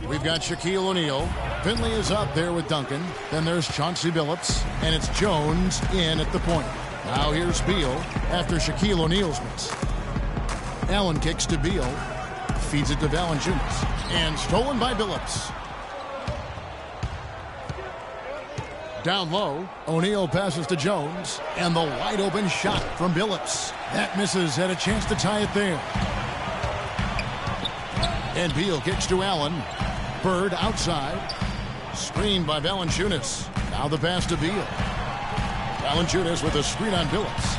S6: We've got Shaquille O'Neal. Finley is up there with Duncan. Then there's Chauncey Billups. And it's Jones in at the point. Now here's Beal after Shaquille O'Neal's miss. Allen kicks to Beal. Feeds it to Valanciunas. And stolen by Billups. Down low, O'Neal passes to Jones. And the wide open shot from Billups. That misses. Had a chance to tie it there. And Beal kicks to Allen. Bird outside. Screened by Valanciunas. Now the pass to Beal. Valanciunas with a screen on Billups.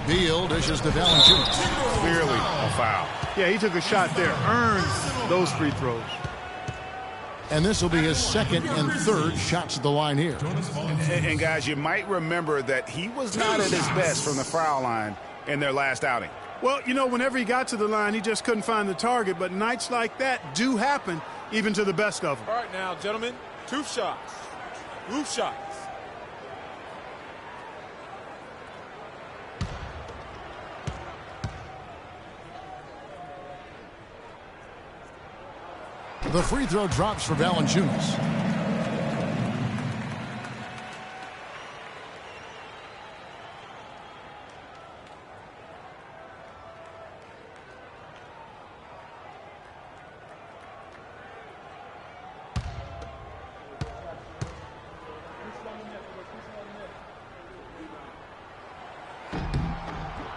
S6: Beal dishes to Valanciunas.
S8: Clearly a foul.
S7: Yeah, he took a shot there. Earned those free throws.
S6: And this will be his second and third shots at the line here.
S8: And guys, you might remember that he was not at his best from the foul line in their last outing.
S7: Well, you know, whenever he got to the line, he just couldn't find the target. But nights like that do happen, even to the best of them.
S11: All right, now, gentlemen, 2 shots. Roof shots.
S6: The free throw drops for Valanciunas.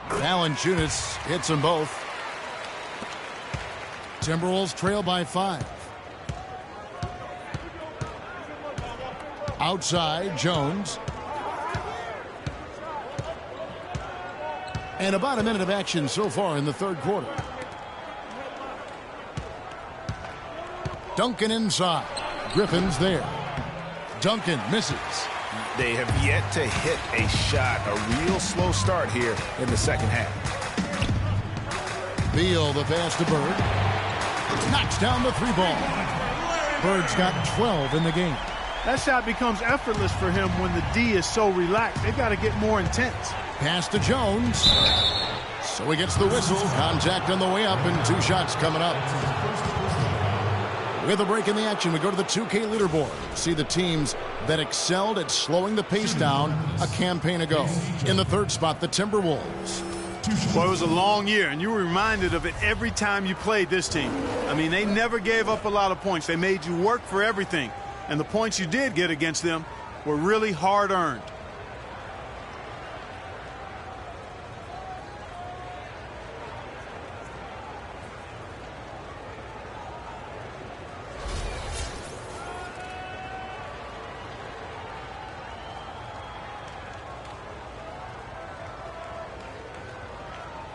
S6: Valanciunas hits them both. Timberwolves trail by 5. Outside, Jones. And about a minute of action so far in the third quarter. Duncan inside. Griffin's there. Duncan misses.
S8: They have yet to hit a shot. A real slow start here in the second half.
S6: Beal, the pass to Bird. Knocks down the 3-ball. Bird's got 12 in the game.
S7: That shot becomes effortless for him when the D is so relaxed. They've got to get more intense.
S6: Pass to Jones. So he gets the whistle. Contact on the way up and 2 shots coming up. With a break in the action, we go to the 2K leaderboard. See the teams that excelled at slowing the pace down a campaign ago. In the third spot, the Timberwolves.
S7: Well, it was a long year, and you were reminded of it every time you played this team. I mean, they never gave up a lot of points. They made you work for everything. And the points you did get against them were really hard-earned.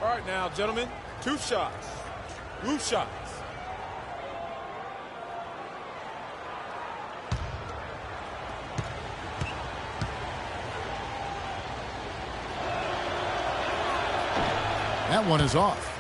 S11: All right, now, gentlemen, 2 shots. Roof shots.
S6: That one is off.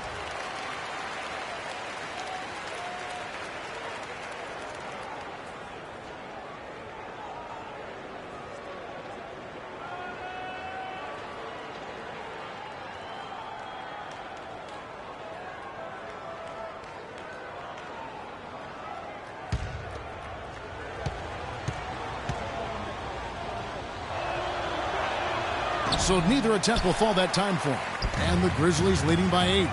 S6: So neither attempt will fall that time for him. And the Grizzlies leading by 8.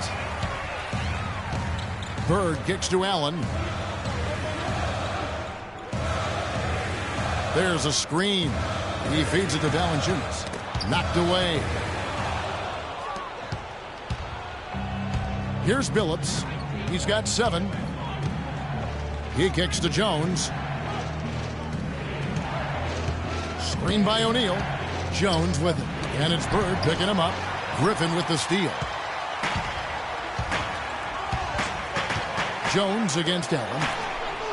S6: Bird kicks to Allen. There's a screen. He feeds it to Valanciunas. Knocked away. Here's Billups. He's got 7. He kicks to Jones. Screen by O'Neal. Jones with it. And it's Bird picking him up. Griffin with the steal. Jones against Allen.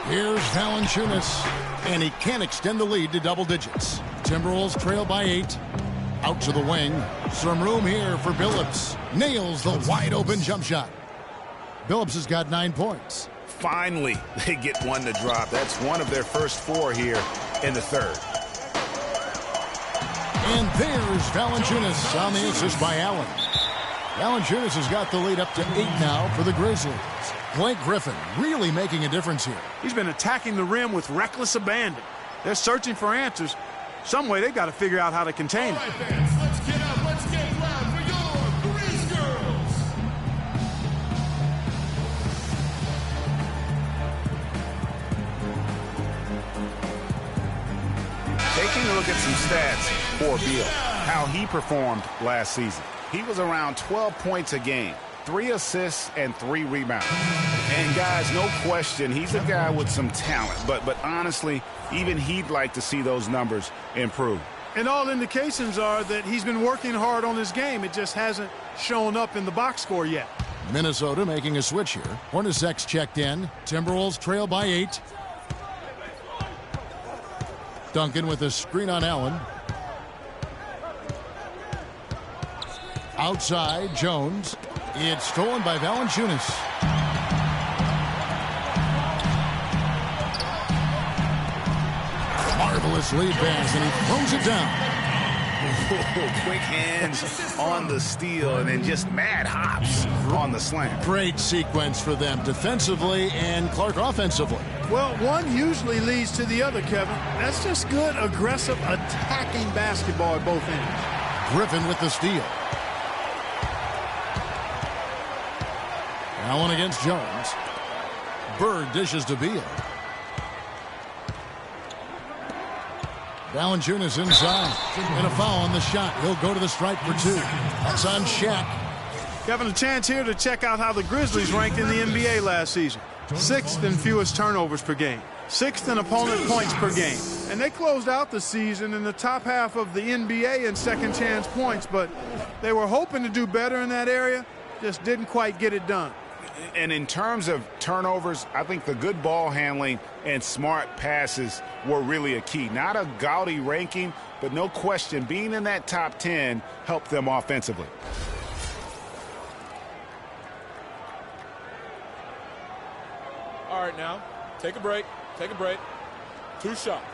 S6: Here's Valanciunas. And he can't extend the lead to double digits. Timberwolves trail by 8. Out to the wing. Some room here for Billups. Nails the wide open jump shot. Billups has got 9 points.
S8: Finally, they get one to drop. That's one of their first 4 here in the third.
S6: And there's Valanciunas on the assist by Allen. Valanciunas has got the lead up to 8 now for the Grizzlies. Blake Griffin really making a difference here.
S7: He's been attacking the rim with reckless abandon. They're searching for answers. Some way they've got to figure out how to contain it.
S10: All right, fans, let's get up. Let's get loud for your Grizz Girls.
S8: Taking a look at some stats for Beal, how he performed last season. He was around 12 points a game, 3 assists and 3 rebounds. And guys, no question, he's a guy with some talent. But honestly, even he'd like to see those numbers improve.
S7: And all indications are that he's been working hard on his game. It just hasn't shown up in the box score yet.
S6: Minnesota making a switch here. Hornacek's checked in. Timberwolves trail by 8. Duncan with a screen on Allen. Outside, Jones. It's stolen by Valanciunas. Marvelous lead pass, and he throws it down.
S8: Quick hands on the steal, and then just mad hops on the slam.
S6: Great sequence for them defensively and Clark offensively.
S7: Well, one usually leads to the other, Kevin. That's just good, aggressive, attacking basketball at both ends.
S6: Griffin with the steal. Allen against Jones. Bird dishes to Beal. Valanciunas inside. And a foul on the shot. He'll go to the stripe for 2. That's on Shaq.
S7: Having a chance here to check out how the Grizzlies ranked in the NBA last season. 6th in fewest turnovers per game. 6th in opponent points per game. And they closed out the season in the top half of the NBA in second chance points, but they were hoping to do better in that area. Just didn't quite get it done.
S8: And in terms of turnovers, I think the good ball handling and smart passes were really a key. Not a gaudy ranking, but no question, being in that top 10 helped them offensively.
S11: All right, now, take a break. Take a break. 2 shots.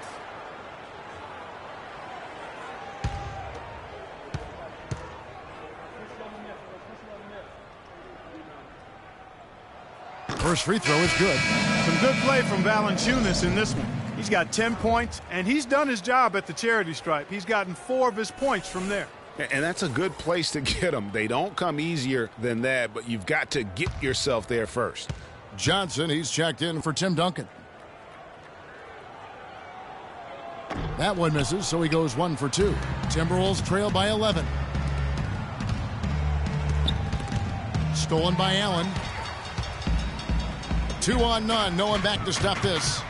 S6: First free throw is good.
S7: Some good play from Valanciunas in this one. He's got 10 points, and he's done his job at the charity stripe. He's gotten 4 of his points from there.
S8: And that's a good place to get them. They don't come easier than that, but you've got to get yourself there first.
S6: Johnson, he's checked in for Tim Duncan. That one misses, so he goes 1 for 2. Timberwolves trail by 11. Stolen by Allen. 2 on none. No one back to stop this.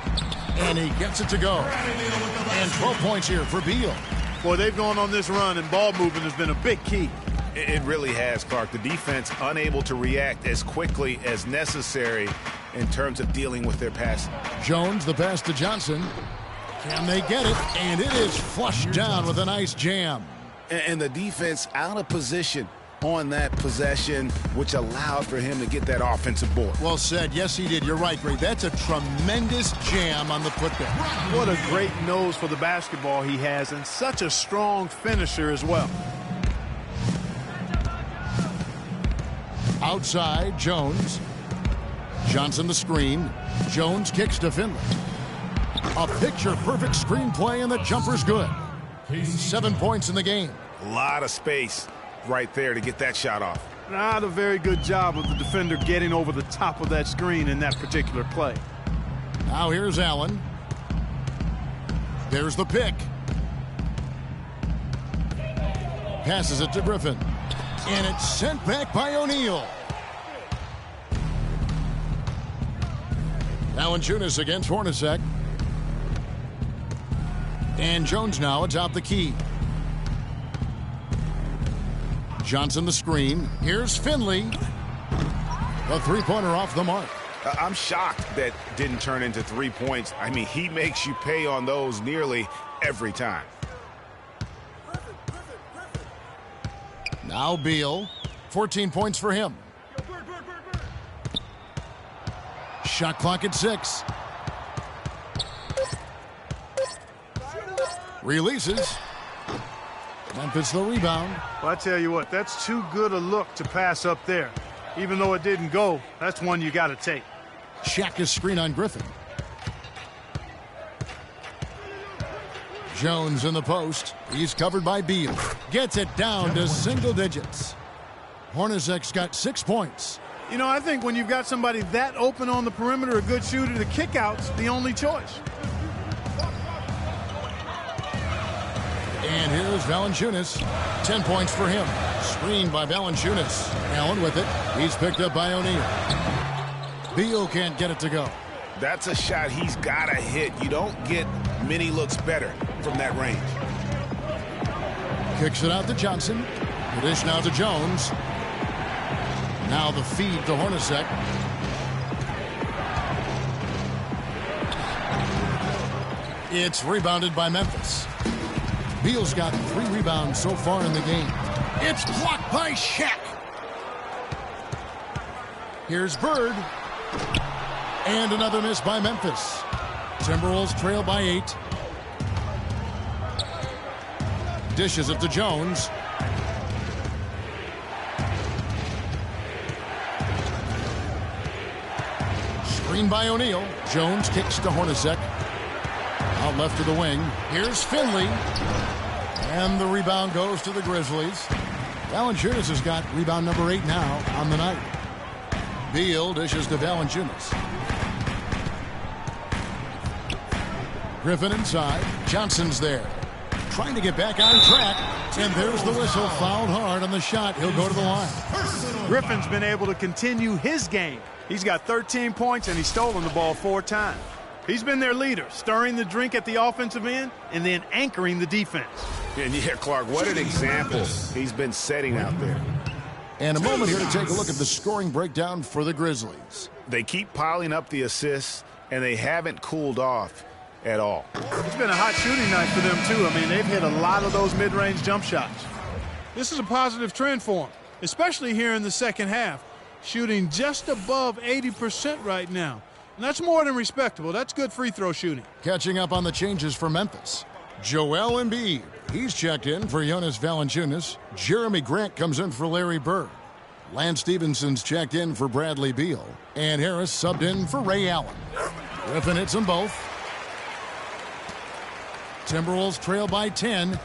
S6: And he gets it to go. And 12 points here for Beal.
S7: Boy, they've gone on this run, and ball movement has been a big key.
S8: It really has, Clark. The defense unable to react as quickly as necessary in terms of dealing with their passing.
S6: Jones, the pass to Johnson. Can they get it? And it is flushed down with a nice jam.
S8: And the defense out of position on that possession, which allowed for him to get that offensive board.
S6: Well said. Yes, he did. You're right, Greg. That's a tremendous jam on the putback.
S7: What a great nose for the basketball he has, and such a strong finisher as well.
S6: Outside, Jones. Johnson the screen. Jones kicks to Finley. A picture-perfect screenplay, and the jumper's good. 7 points in the game.
S8: A lot of space right there to get that shot off.
S7: Not a very good job of the defender getting over the top of that screen in that particular play.
S6: Now here's Allen. There's the pick. Passes it to Griffin. And it's sent back by O'Neal. Valanciunas against Hornacek. And Jones now atop the key. Johnson the screen. Here's Finley. A three-pointer off the mark.
S8: I'm shocked that didn't turn into 3 points. I mean, he makes you pay on those nearly every time.
S6: Now Beal. 14 points for him. Shot clock at 6. Releases. Memphis the rebound.
S7: Well, I tell you what, that's too good a look to pass up there. Even though it didn't go, that's one you got to take.
S6: Shaka's screen on Griffin. Jones in the post. He's covered by Beal. Gets it down to single digits. Hornacek's got 6 points.
S7: You know, I think when you've got somebody that open on the perimeter, a good shooter, the kick-out's the only choice.
S6: And here's Valanciunas. 10 points for him. Screened by Valanciunas. Allen with it. He's picked up by O'Neal. Beal can't get it to go.
S8: That's a shot he's got to hit. You don't get many looks better from that range.
S6: Kicks it out to Johnson. The dish now to Jones. Now the feed to Hornacek. It's rebounded by Memphis. Beal's got 3 rebounds so far in the game. It's blocked by Shaq. Here's Bird. And another miss by Memphis. Timberwolves trail by 8. Dishes it to Jones. Screen by O'Neal. Jones kicks to Hornacek. Out left to the wing. Here's Finley. And the rebound goes to the Grizzlies. Valanciunas has got rebound number 8 now on the night. Beal dishes to Valanciunas. Griffin inside. Johnson's there. Trying to get back on track. And there's the whistle. Fouled hard on the shot. He'll go to the line.
S7: Griffin's been able to continue his game. He's got 13 points and he's stolen the ball 4 times. He's been their leader, stirring the drink at the offensive end and then anchoring the defense.
S8: And yeah, Clark, what an example he's been setting out there.
S6: And a moment here to take a look at the scoring breakdown for the Grizzlies.
S8: They keep piling up the assists, and they haven't cooled off at all.
S7: It's been a hot shooting night for them, too. I mean, they've hit a lot of those mid-range jump shots. This is a positive trend for them, especially here in the second half, shooting just above 80% right now. And that's more than respectable. That's good free throw shooting.
S6: Catching up on the changes for Memphis. Joel Embiid. He's checked in for Jonas Valanciunas. Jeremy Grant comes in for Larry Bird. Lance Stephenson's checked in for Bradley Beal. And Harris subbed in for Ray Allen. Griffin hits them both. Timberwolves trail by 10.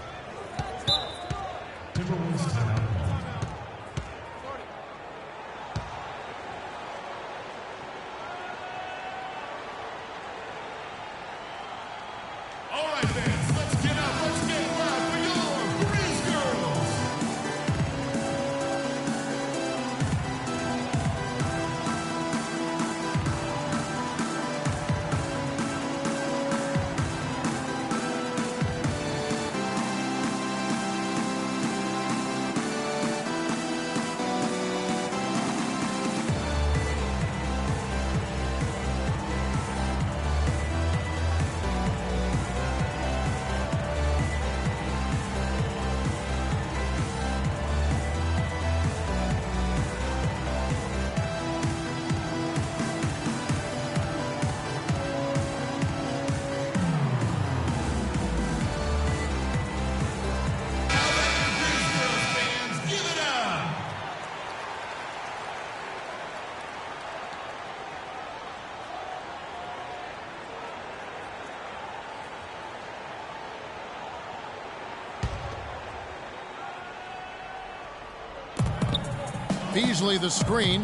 S6: Beasley the screen.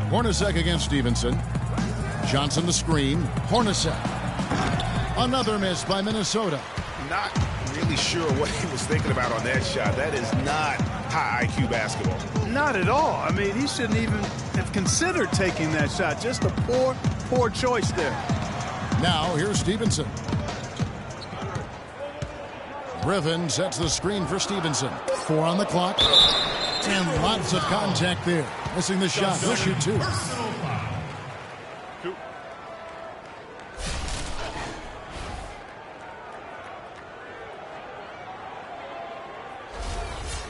S6: Hornacek against Stevenson. Johnson the screen. Hornacek. Another miss by Minnesota.
S8: Not really sure what he was thinking about on that shot. That is not high IQ basketball.
S7: Not at all. I mean, he shouldn't even have considered taking that shot. Just a poor choice there.
S6: Now here's Stevenson. Griffin sets the screen for Stevenson. 4 on the clock. And lots of contact there. Missing the shot. He'll shoot 2.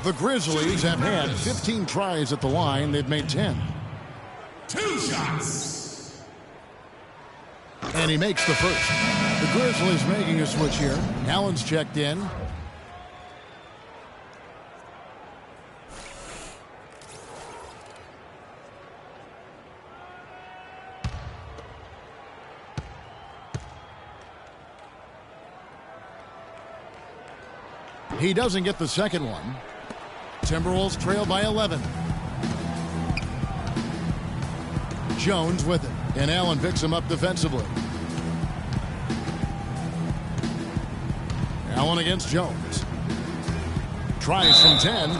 S6: The Grizzlies have had 15 tries at the line. They've made 10.
S10: 2 shots.
S6: And he makes the first. The Grizzlies making a switch here. Allen's checked in. He doesn't get the second one. Timberwolves trail by 11. Jones with it. And Allen picks him up defensively. Allen against Jones. Tries from 10.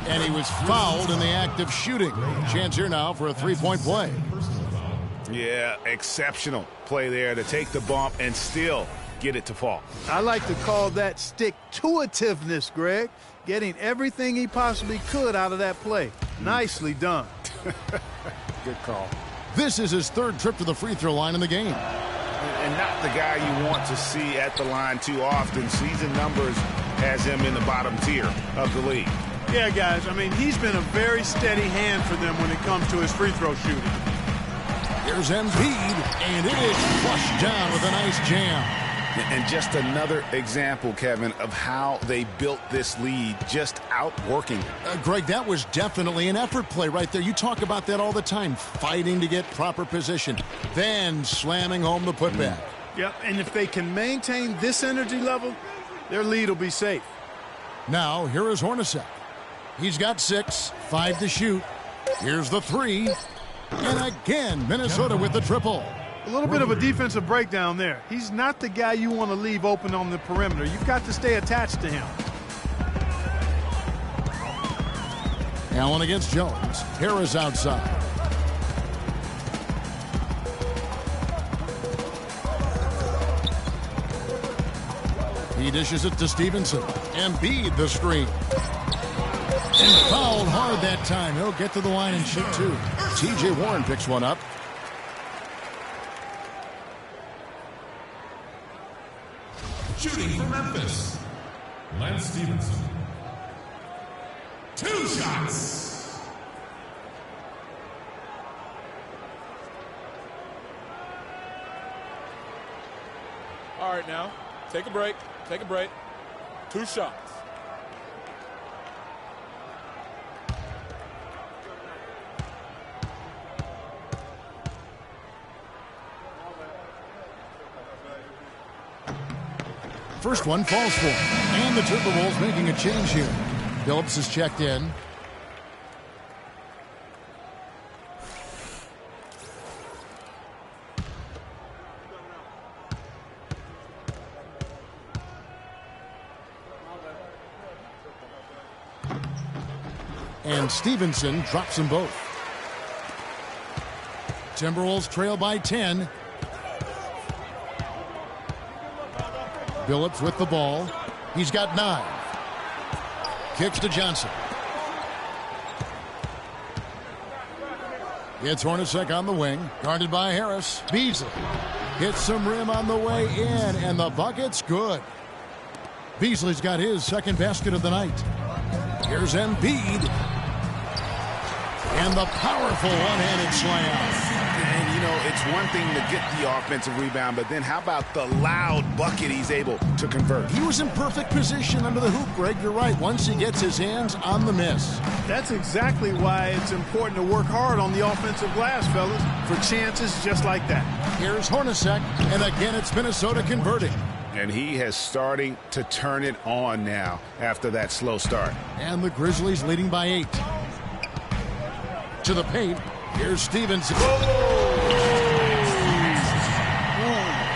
S6: And he was fouled in the act of shooting. Chance here now for a three-point play.
S8: Yeah, exceptional play there to take the bump and still get it to fall.
S7: I like to call that stick-to-itiveness, Greg. Getting everything he possibly could out of that play. Nicely done.
S8: Good call.
S6: This is his third trip to the free throw line in the game.
S8: And not the guy you want to see at the line too often. Season numbers has him in the bottom tier of the league.
S7: Yeah, guys, I mean, he's been a very steady hand for them when it comes to his free throw shooting.
S6: Here's Embiid, and it is flushed down with a nice jam.
S8: And just another example, Kevin, of how they built this lead, just outworking it.
S6: Greg, that was definitely an effort play right there. You talk about that all the time, fighting to get proper position, then slamming home the putback.
S7: Yep, and if they can maintain this energy level, their lead will be safe.
S6: Now, here is Hornacek. He's got 6, 5 to shoot. Here's the 3. And again, Minnesota with the triple.
S7: A little bit of a defensive breakdown there. He's not the guy you want to leave open on the perimeter. You've got to stay attached to him.
S6: Allen against Jones. Harris outside. He dishes it to Stevenson. Embiid the screen. And fouled hard that time. He'll get to the line and shoot two. T.J. Warren picks one up.
S10: Shooting for Memphis, Lance Stevenson. 2 shots.
S11: All right, now, take a break. Take a break. 2 shots.
S6: First one falls for him. And the Timberwolves making a change here. Phillips is checked in. And Stevenson drops them both. Timberwolves trail by 10. Phillips with the ball. He's got 9. Kicks to Johnson. It's Hornacek on the wing. Guarded by Harris. Beasley hits some rim on the way in, and the bucket's good. Beasley's got his second basket of the night. Here's Embiid. And the powerful one-handed slam.
S8: And, you know, it's one thing to get the offensive rebound, but then how about the loud bucket he's able to convert?
S6: He was in perfect position under the hoop, Greg. You're right. Once he gets his hands on the miss.
S7: That's exactly why it's important to work hard on the offensive glass, fellas, for chances just like that.
S6: Here's Hornacek, and again it's Minnesota converting.
S8: And he has starting to turn it on now after that slow start.
S6: And the Grizzlies leading by 8. To the paint. Here's Stevenson.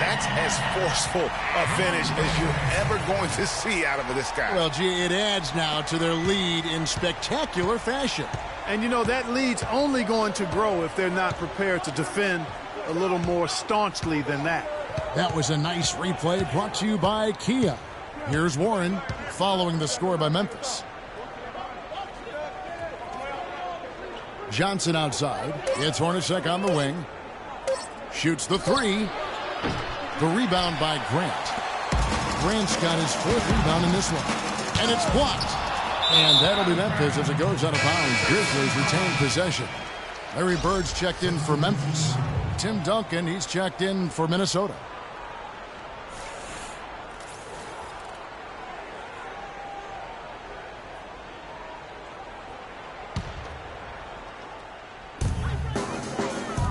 S8: That's as forceful a finish as you're ever going to see out of this guy.
S6: Well, gee, it adds now to their lead in spectacular fashion.
S7: And, you know, that lead's only going to grow if they're not prepared to defend a little more staunchly than that.
S6: That was a nice replay brought to you by Kia. Here's Warren following the score by Memphis. Johnson outside. It's Hornacek on the wing. Shoots the 3. The rebound by Grant. Grant's got his 4th rebound in this one. And it's blocked. And that'll be Memphis as it goes out of bounds. Grizzlies retain possession. Larry Bird's checked in for Memphis. Tim Duncan, he's checked in for Minnesota.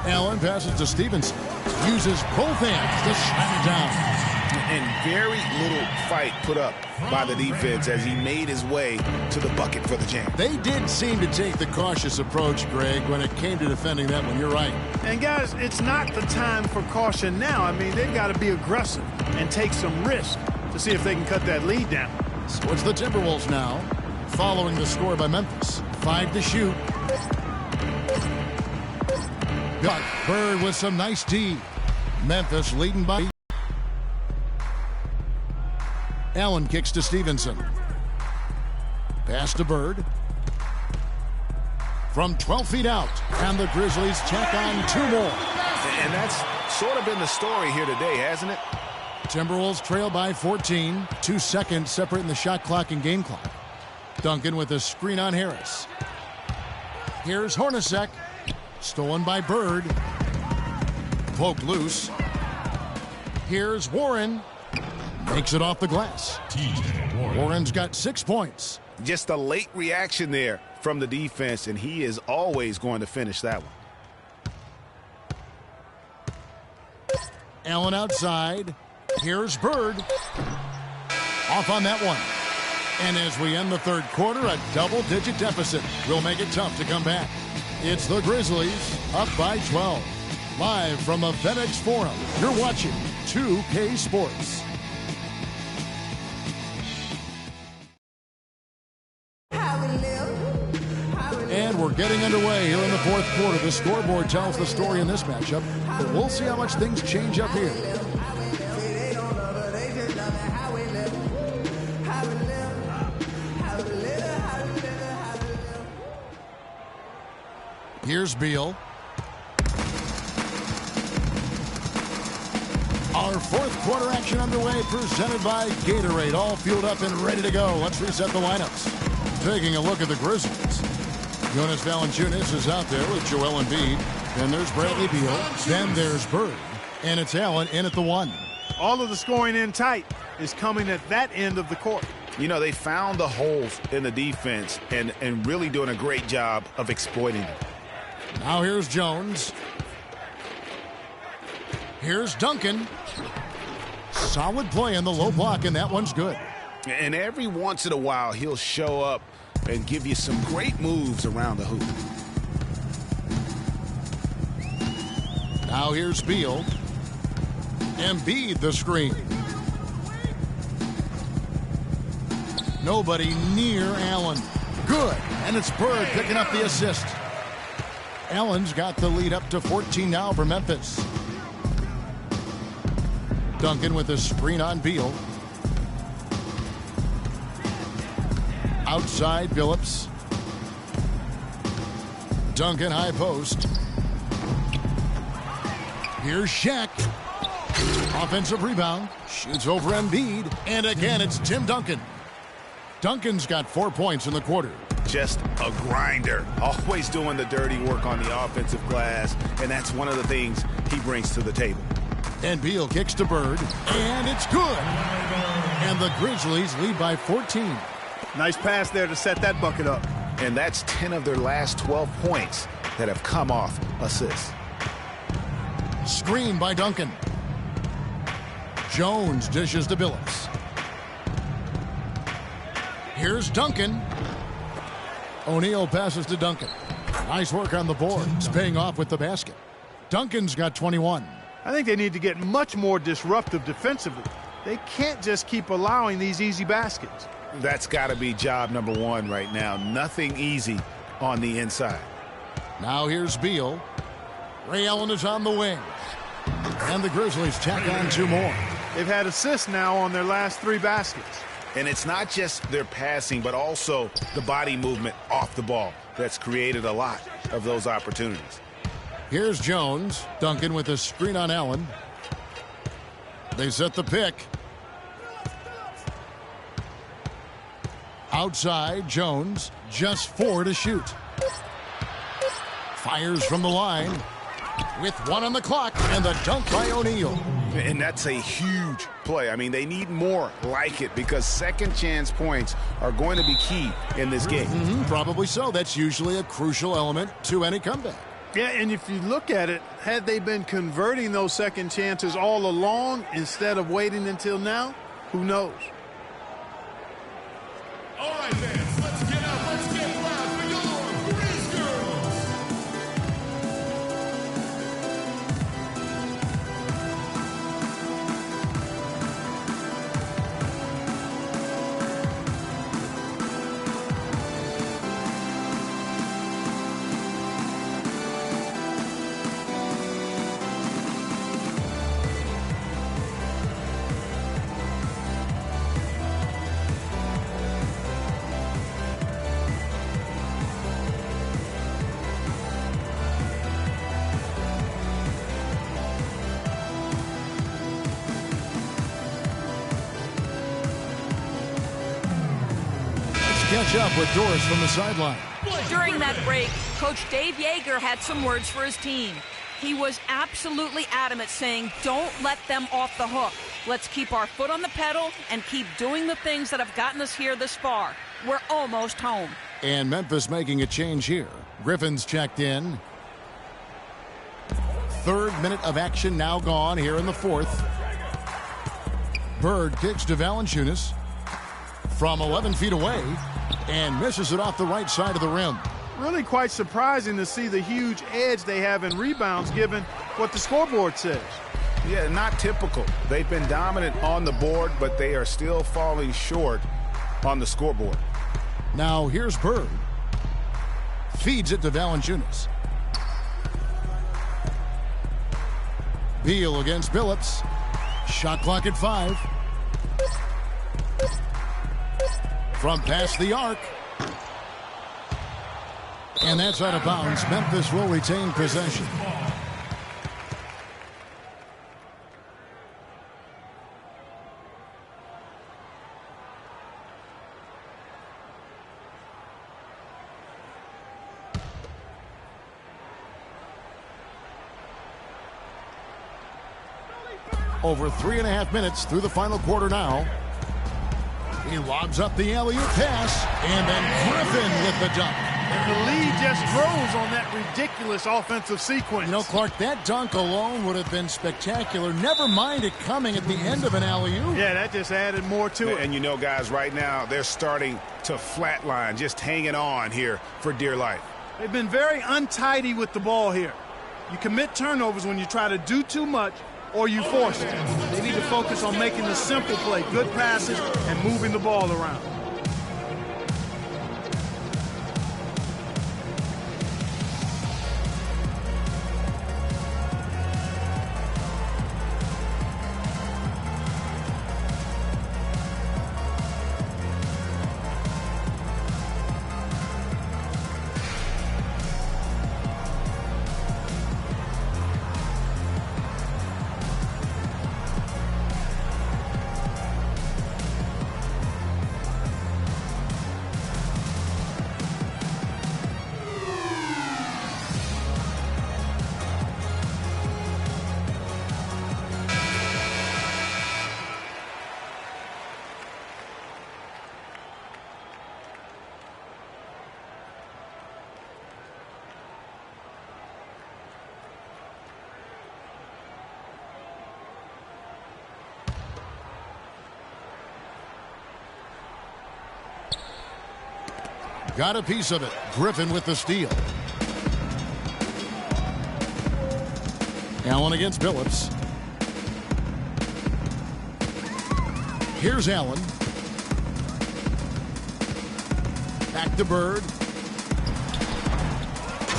S6: Allen passes to Stevenson. Uses both hands to slam it down.
S8: And very little fight put up by the defense as he made his way to the bucket for the jam.
S6: They did seem to take the cautious approach, Greg, when it came to defending that one. You're right.
S7: And, guys, it's not the time for caution now. I mean, they've got to be aggressive and take some risk to see if they can cut that lead down.
S6: So it's the Timberwolves now, following the score by Memphis. 5 to shoot. Got Bird with some nice D. Memphis leading by. Allen kicks to Stevenson. Pass to Bird. From 12 feet out. And the Grizzlies tack on 2 more.
S8: And that's sort of been the story here today, hasn't it?
S6: Timberwolves trail by 14. 2 seconds separating the shot clock and game clock. Duncan with a screen on Harris. Here's Hornacek. Stolen by Bird. Poked loose. Here's Warren. Makes it off the glass. Warren's got 6 points.
S8: Just a late reaction there from the defense, and he is always going to finish that one.
S6: Allen outside. Here's Bird. Off on that one. And as we end the third quarter, a double-digit deficit will make it tough to come back. It's the Grizzlies up by 12. Live from the FedEx Forum, you're watching 2K Sports. And we're getting underway here in the fourth quarter. The scoreboard tells the story in this matchup, but we'll see how much things change up here. Here's Beal. Our fourth quarter action underway, presented by Gatorade. All fueled up and ready to go. Let's reset the lineups. Taking a look at the Grizzlies. Jonas Valanciunas is out there with Joel Embiid. Then there's Bradley Beal. Then there's Bird. And it's Allen in at the 1.
S7: All of the scoring in tight is coming at that end of the court.
S8: You know, they found the holes in the defense and really doing a great job of exploiting them.
S6: Now here's Jones. Here's Duncan. Solid play in the low block, and that one's good.
S8: And every once in a while, he'll show up and give you some great moves around the hoop.
S6: Now here's Beal. Embiid the screen. Nobody near Allen. Good. And it's Bird picking up the assist. Allen's got the lead up to 14 now for Memphis. Duncan with a screen on Beal. Outside Billups. Duncan high post. Here's Shaq. Offensive rebound. Shoots over Embiid. And again, it's Tim Duncan. Duncan's got 4 points in the quarter.
S8: Just a grinder. Always doing the dirty work on the offensive glass. And that's one of the things he brings to the table.
S6: And Beal kicks to Bird. And it's good. And the Grizzlies lead by 14.
S7: Nice pass there to set that bucket up.
S8: And that's 10 of their last 12 points that have come off assists.
S6: Screen by Duncan. Jones dishes to Billups. Here's Duncan. O'Neal passes to Duncan. Nice work on the board. It's paying off with the basket. Duncan's got 21.
S7: I think they need to get much more disruptive defensively. They can't just keep allowing these easy baskets.
S8: That's got to be job number one right now. Nothing easy on the inside.
S6: Now here's Beal. Ray Allen is on the wing. And the Grizzlies tack on 2 more.
S7: They've had assists now on their last 3 baskets.
S8: And it's not just their passing, but also the body movement off the ball that's created a lot of those opportunities.
S6: Here's Jones. Duncan with a screen on Allen. They set the pick. Outside, Jones. Just 4 to shoot. Fires from the line. with 1 on the clock, and the dunk by O'Neal.
S8: And that's a huge play. I mean, they need more like it because second chance points are going to be key in this game.
S6: Probably so. That's usually a crucial element to any comeback.
S7: Yeah, and if you look at it, had they been converting those second chances all along instead of waiting until now, who knows?
S10: All right, fans, let's get up. Let's get loud for your Breeze Girls.
S6: Catch up with Doris from the sideline.
S9: During that break, Coach Dave Yeager had some words for his team. He was absolutely adamant, saying, don't let them off the hook. Let's keep our foot on the pedal and keep doing the things that have gotten us here this far. We're almost home.
S6: And Memphis making a change here. Griffin's checked in. 3rd minute of action now gone here in the 4th. Bird kicks to Valanciunas from 11 feet away and misses it off the right side of the rim.
S7: Really quite surprising to see the huge edge they have in rebounds given what the scoreboard says.
S8: Yeah, not typical. They've been dominant on the board, but they are still falling short on the scoreboard.
S6: Now here's Bird. Feeds it to Valanciunas. Beal against Billups. Shot clock at 5. From past the arc. And that's out of bounds. Memphis will retain possession. Over 3.5 minutes through the final quarter now. He lobs up the alley-oop pass, and then Griffin with the dunk.
S7: And the lead just grows on that ridiculous offensive sequence.
S6: You know, Clark, that dunk alone would have been spectacular. Never mind it coming at the end of an alley-oop.
S7: Yeah, that just added more to it.
S8: And you know, guys, right now they're starting to flatline, just hanging on here for dear life.
S7: They've been very untidy with the ball here. You commit turnovers when you try to do too much or you force it. They need to focus on making the simple play, good passes, and moving the ball around.
S6: Got a piece of it. Griffin with the steal. Allen against Billups. Here's Allen. Back to Bird.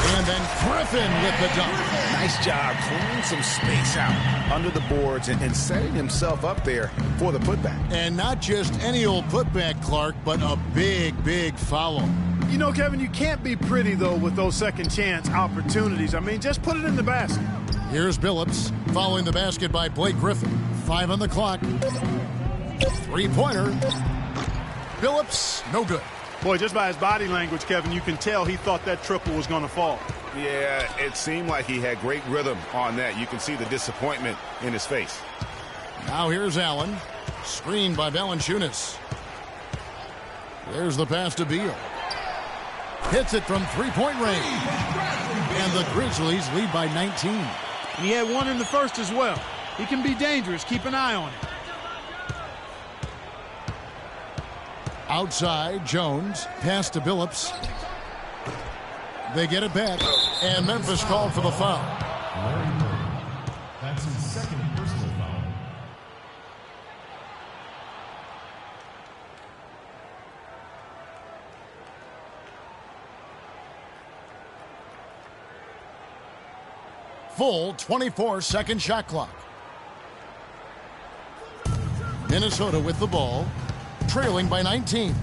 S6: And then Griffin with the dunk.
S8: Nice job clearing some space out under the boards and setting himself up there for the putback.
S6: And not just any old putback, Clark, but a big, big foul.
S7: You know, Kevin, you can't be pretty, though, with those second chance opportunities. I mean, just put it in the basket.
S6: Here's Billups following the basket by Blake Griffin. 5 on the clock. 3-pointer. Billups, no good.
S7: Boy, just by his body language, Kevin, you can tell he thought that triple was going to fall.
S8: Yeah, it seemed like he had great rhythm on that. You can see the disappointment in his face.
S6: Now here's Allen. Screened by Valanciunas. There's the pass to Beal. Hits it from three-point range. And the Grizzlies lead by 19.
S7: And he had one in the first as well. He can be dangerous. Keep an eye on him.
S6: Outside, Jones. Pass to Billups. They get it back. And Memphis called for the foul.
S10: That's his second personal foul.
S6: Full 24-second shot clock. Minnesota with the ball, trailing by 19.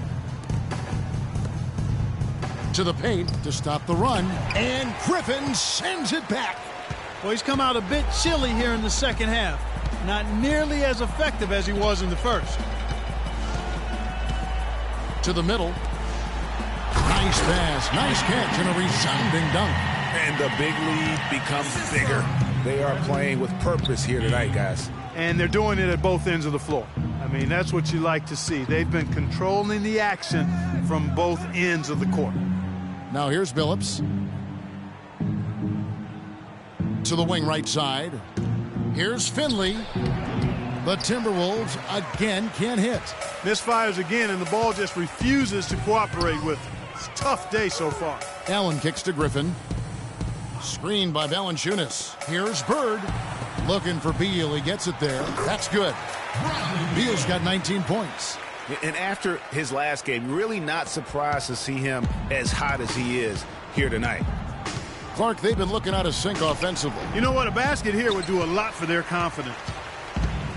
S6: To the paint to stop the run, and Griffin sends it back.
S7: Well, he's come out a bit chilly here in the second half. Not nearly as effective as he was in the first.
S6: To the middle. Nice pass, nice catch, and a resounding dunk.
S8: And the big lead becomes bigger. They are playing with purpose here tonight, guys.
S7: And they're doing it at both ends of the floor. I mean, that's what you like to see. They've been controlling the action from both ends of the court.
S6: Now here's Billups. To the wing right side. Here's Finley. The Timberwolves again can't hit.
S7: Misfires again, and the ball just refuses to cooperate with him. It's a tough day so far.
S6: Allen kicks to Griffin. Screened by Valanciunas. Here's Bird. Looking for Beal. He gets it there. That's good. Beal's got 19 points.
S8: And after his last game, really not surprised to see him as hot as he is here tonight.
S6: Clark, they've been looking out of sync offensively.
S7: You know what? A basket here would do a lot for their confidence.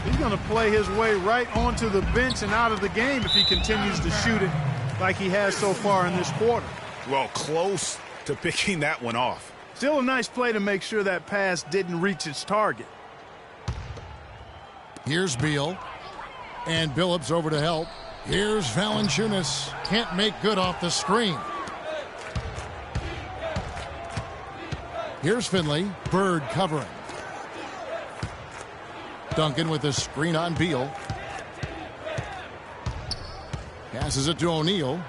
S7: He's going to play his way right onto the bench and out of the game if he continues to shoot it like he has so far in this quarter.
S8: Well, close to picking that one off.
S7: Still a nice play to make sure that pass didn't reach its target.
S6: Here's Beal. And Billups over to help. Here's Valanciunas. Can't make good off the screen. Here's Finley. Bird covering. Duncan with the screen on Beal. Passes it to O'Neal.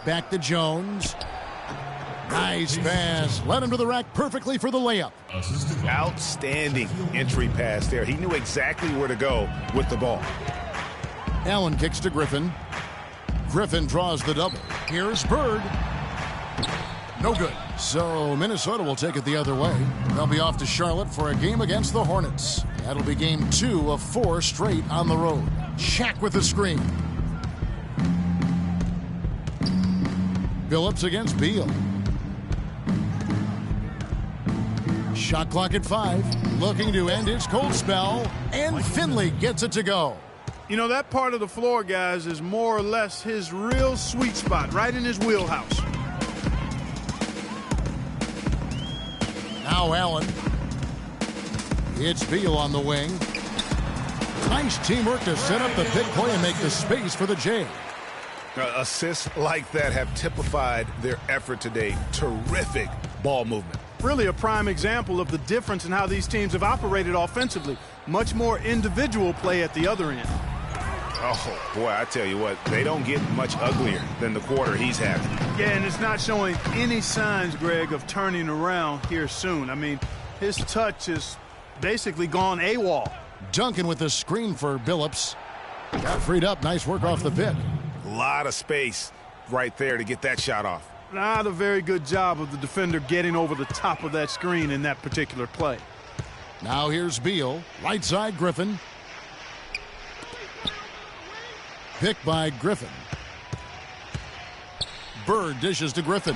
S6: Back to Jones. Nice pass. Led him to the rack perfectly for the layup.
S8: Outstanding entry pass there. He knew exactly where to go with the ball.
S6: Allen kicks to Griffin. Griffin draws the double. Here's Bird. No good. So Minnesota will take it the other way. They'll be off to Charlotte for a game against the Hornets. That'll be game 2 of 4 straight on the road. Shaq with the screen. Billups against Beal. Shot clock at 5. Looking to end his cold spell. And Finley gets it to go.
S7: You know, that part of the floor, guys, is more or less his real sweet spot, right in his wheelhouse.
S6: Now Allen. It's Beal on the wing. Nice teamwork to set up the big play and make the space for the J.
S8: Assists like that have typified their effort today. Terrific ball movement.
S7: Really a prime example of the difference in how these teams have operated offensively. Much more individual play at the other end.
S8: Oh, boy, I tell you what, they don't get much uglier than the quarter he's having.
S7: Yeah, and it's not showing any signs, Greg, of turning around here soon. I mean, his touch is basically gone AWOL.
S6: Duncan with the screen for Billups. Got freed up. Nice work off the pick.
S8: A lot of space right there to get that shot off.
S7: Not a very good job of the defender getting over the top of that screen in that particular play.
S6: Now here's Beal. Right side, Griffin. Picked by Griffin. Bird dishes to Griffin.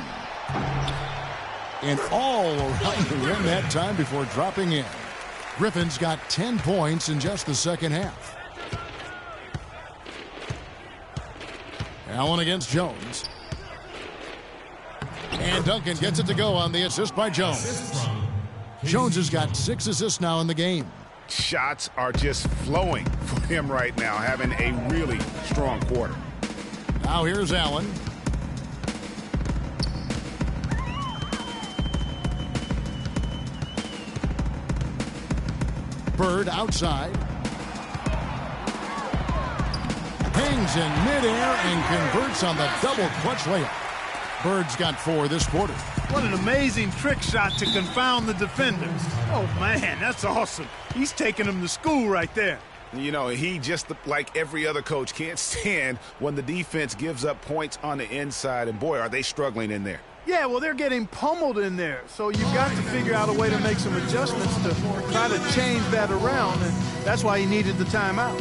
S6: And all around the rim that time before dropping in. Griffin's got 10 points in just the second half. Allen against Jones. And Duncan gets it to go on the assist by Jones. Jones has got 6 assists now in the game.
S8: Shots are just flowing for him right now, having a really strong quarter.
S6: Now here's Allen. Bird outside. Hangs in midair and converts on the double clutch layup. Bird's got 4 this quarter.
S7: What an amazing trick shot to confound the defenders. Oh, man, that's awesome. He's taking them to school right there.
S8: You know, he just like every other coach can't stand when the defense gives up points on the inside. And, boy, are they struggling in there.
S7: Yeah, well, they're getting pummeled in there. So you've got to figure out a way to make some adjustments to try to change that around. And that's why he needed the timeout.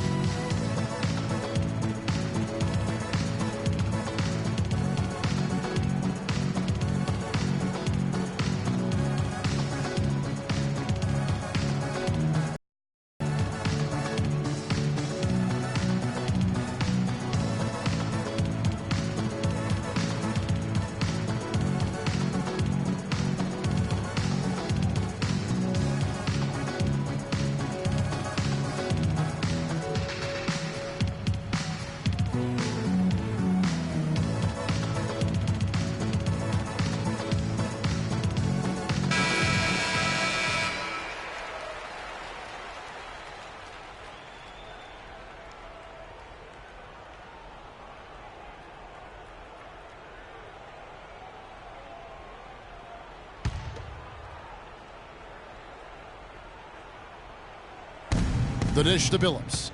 S6: The dish to Billups.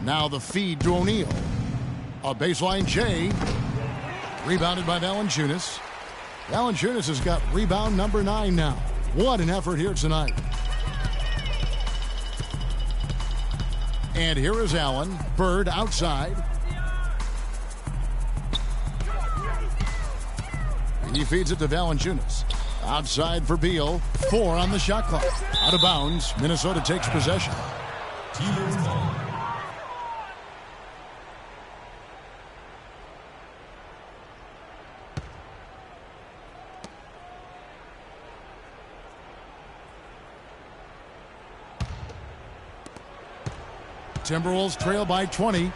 S6: Now the feed to O'Neal. A baseline J. Rebounded by Valanciunas. Valanciunas has got rebound number 9 now. What an effort here tonight. And here is Allen. Bird outside. He feeds it to Valanciunas. Outside for Beal. 4 on the shot clock. Out of bounds. Minnesota takes possession. Timberwolves trail by 20.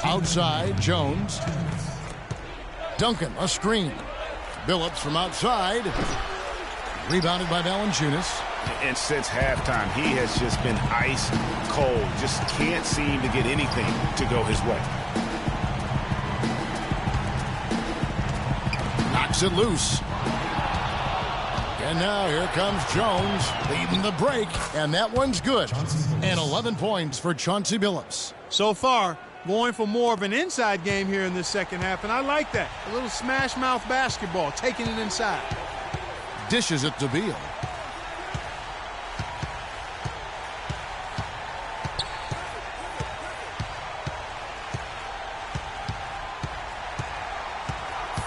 S6: Outside, Jones. Duncan, a screen. Billups from outside. Rebounded by Valanciunas.
S8: And since halftime, he has just been ice cold. Just can't seem to get anything to go his way.
S6: Knocks it loose. And now here comes Jones leading the break. And that one's good. And 11 points for Chauncey Billups.
S7: So far, going for more of an inside game here in this second half, and I like that. A little smash mouth basketball, taking it inside.
S6: Dishes it to Beal.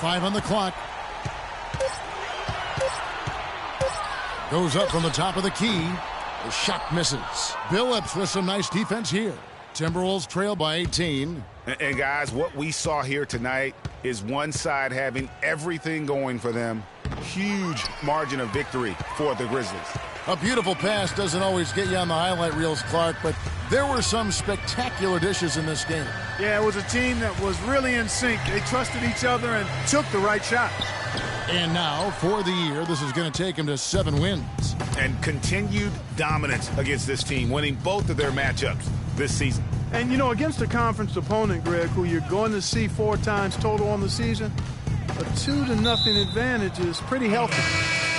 S6: Five on the clock. Goes up from the top of the key. The shot misses. Billups with some nice defense here. Timberwolves trail by 18.
S8: And guys, what we saw here tonight is one side having everything going for them. Huge margin of victory for the Grizzlies.
S6: A beautiful pass doesn't always get you on the highlight reels, Clark, but there were some spectacular dishes in this game.
S7: Yeah, it was a team that was really in sync. They trusted each other and took the right shot.
S6: And now, for the year, this is going to take him to 7 wins.
S8: And continued dominance against this team, winning both of their matchups this season.
S7: And, you know, against a conference opponent, Greg, who you're going to see 4 times total on the season, a 2-0 advantage is pretty healthy.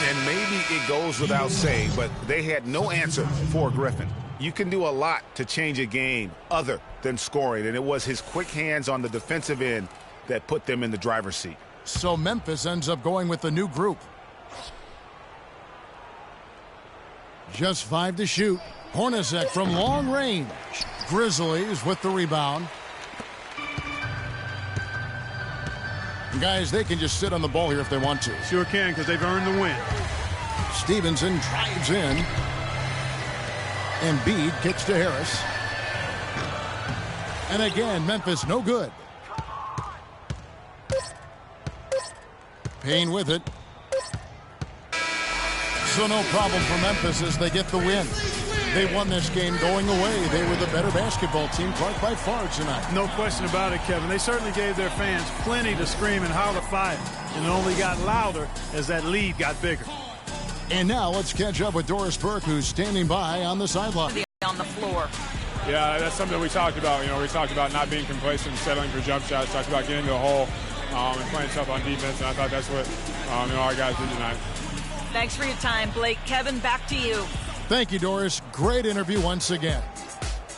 S8: And maybe it goes without saying, but they had no answer for Griffin. You can do a lot to change a game other than scoring, and it was his quick hands on the defensive end that put them in the driver's seat.
S6: So Memphis ends up going with the new group. Just 5 to shoot. Hornacek from long range. Grizzlies with the rebound. Guys, they can just sit on the ball here if they want to.
S7: Sure can, because they've earned the win.
S6: Stevenson drives in. Embiid kicks to Harris. And again, Memphis no good. Payne with it. So no problem for Memphis as they get the win. They won this game going away. They were the better basketball team, Clark, by far tonight.
S7: No question about it, Kevin. They certainly gave their fans plenty to scream and holler fire, and it only got louder as that lead got bigger.
S6: And now let's catch up with Doris Burke, who's standing by on the sideline.
S9: On the floor.
S11: Yeah, that's something we talked about. You know, we talked about not being complacent and settling for jump shots. Talked about getting to the hole and playing tough on defense, and I thought that's what our guys did tonight.
S9: Thanks for your time, Blake. Kevin, back to you.
S6: Thank you, Doris. Great interview once again.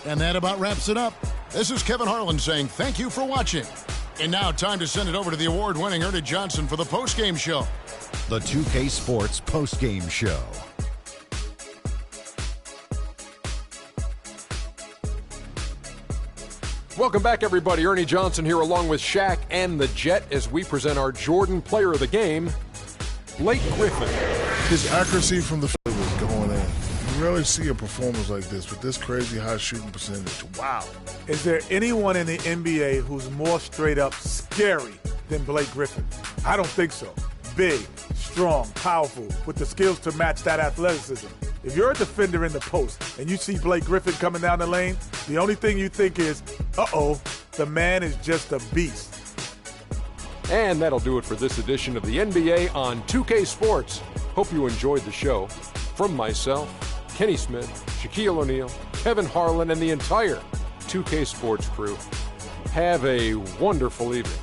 S6: And that about wraps it up. This is Kevin Harlan saying thank you for watching. And now time to send it over to the award-winning Ernie Johnson for the postgame show.
S2: The 2K Sports postgame show.
S3: Welcome back, everybody. Ernie Johnson here along with Shaq and the Jet as we present our Jordan Player of the Game, Blake Griffin.
S5: His accuracy from the field was going in. You rarely see a performance like this with this crazy high shooting percentage. Wow.
S4: Is there anyone in the NBA who's more straight up scary than Blake Griffin? I don't think so. Big, strong, powerful, with the skills to match that athleticism. If you're a defender in the post and you see Blake Griffin coming down the lane, the only thing you think is, uh-oh, the man is just a beast.
S3: And that'll do it for this edition of the NBA on 2K Sports. Hope you enjoyed the show. From myself, Kenny Smith, Shaquille O'Neal, Kevin Harlan, and the entire 2K Sports crew, have a wonderful evening.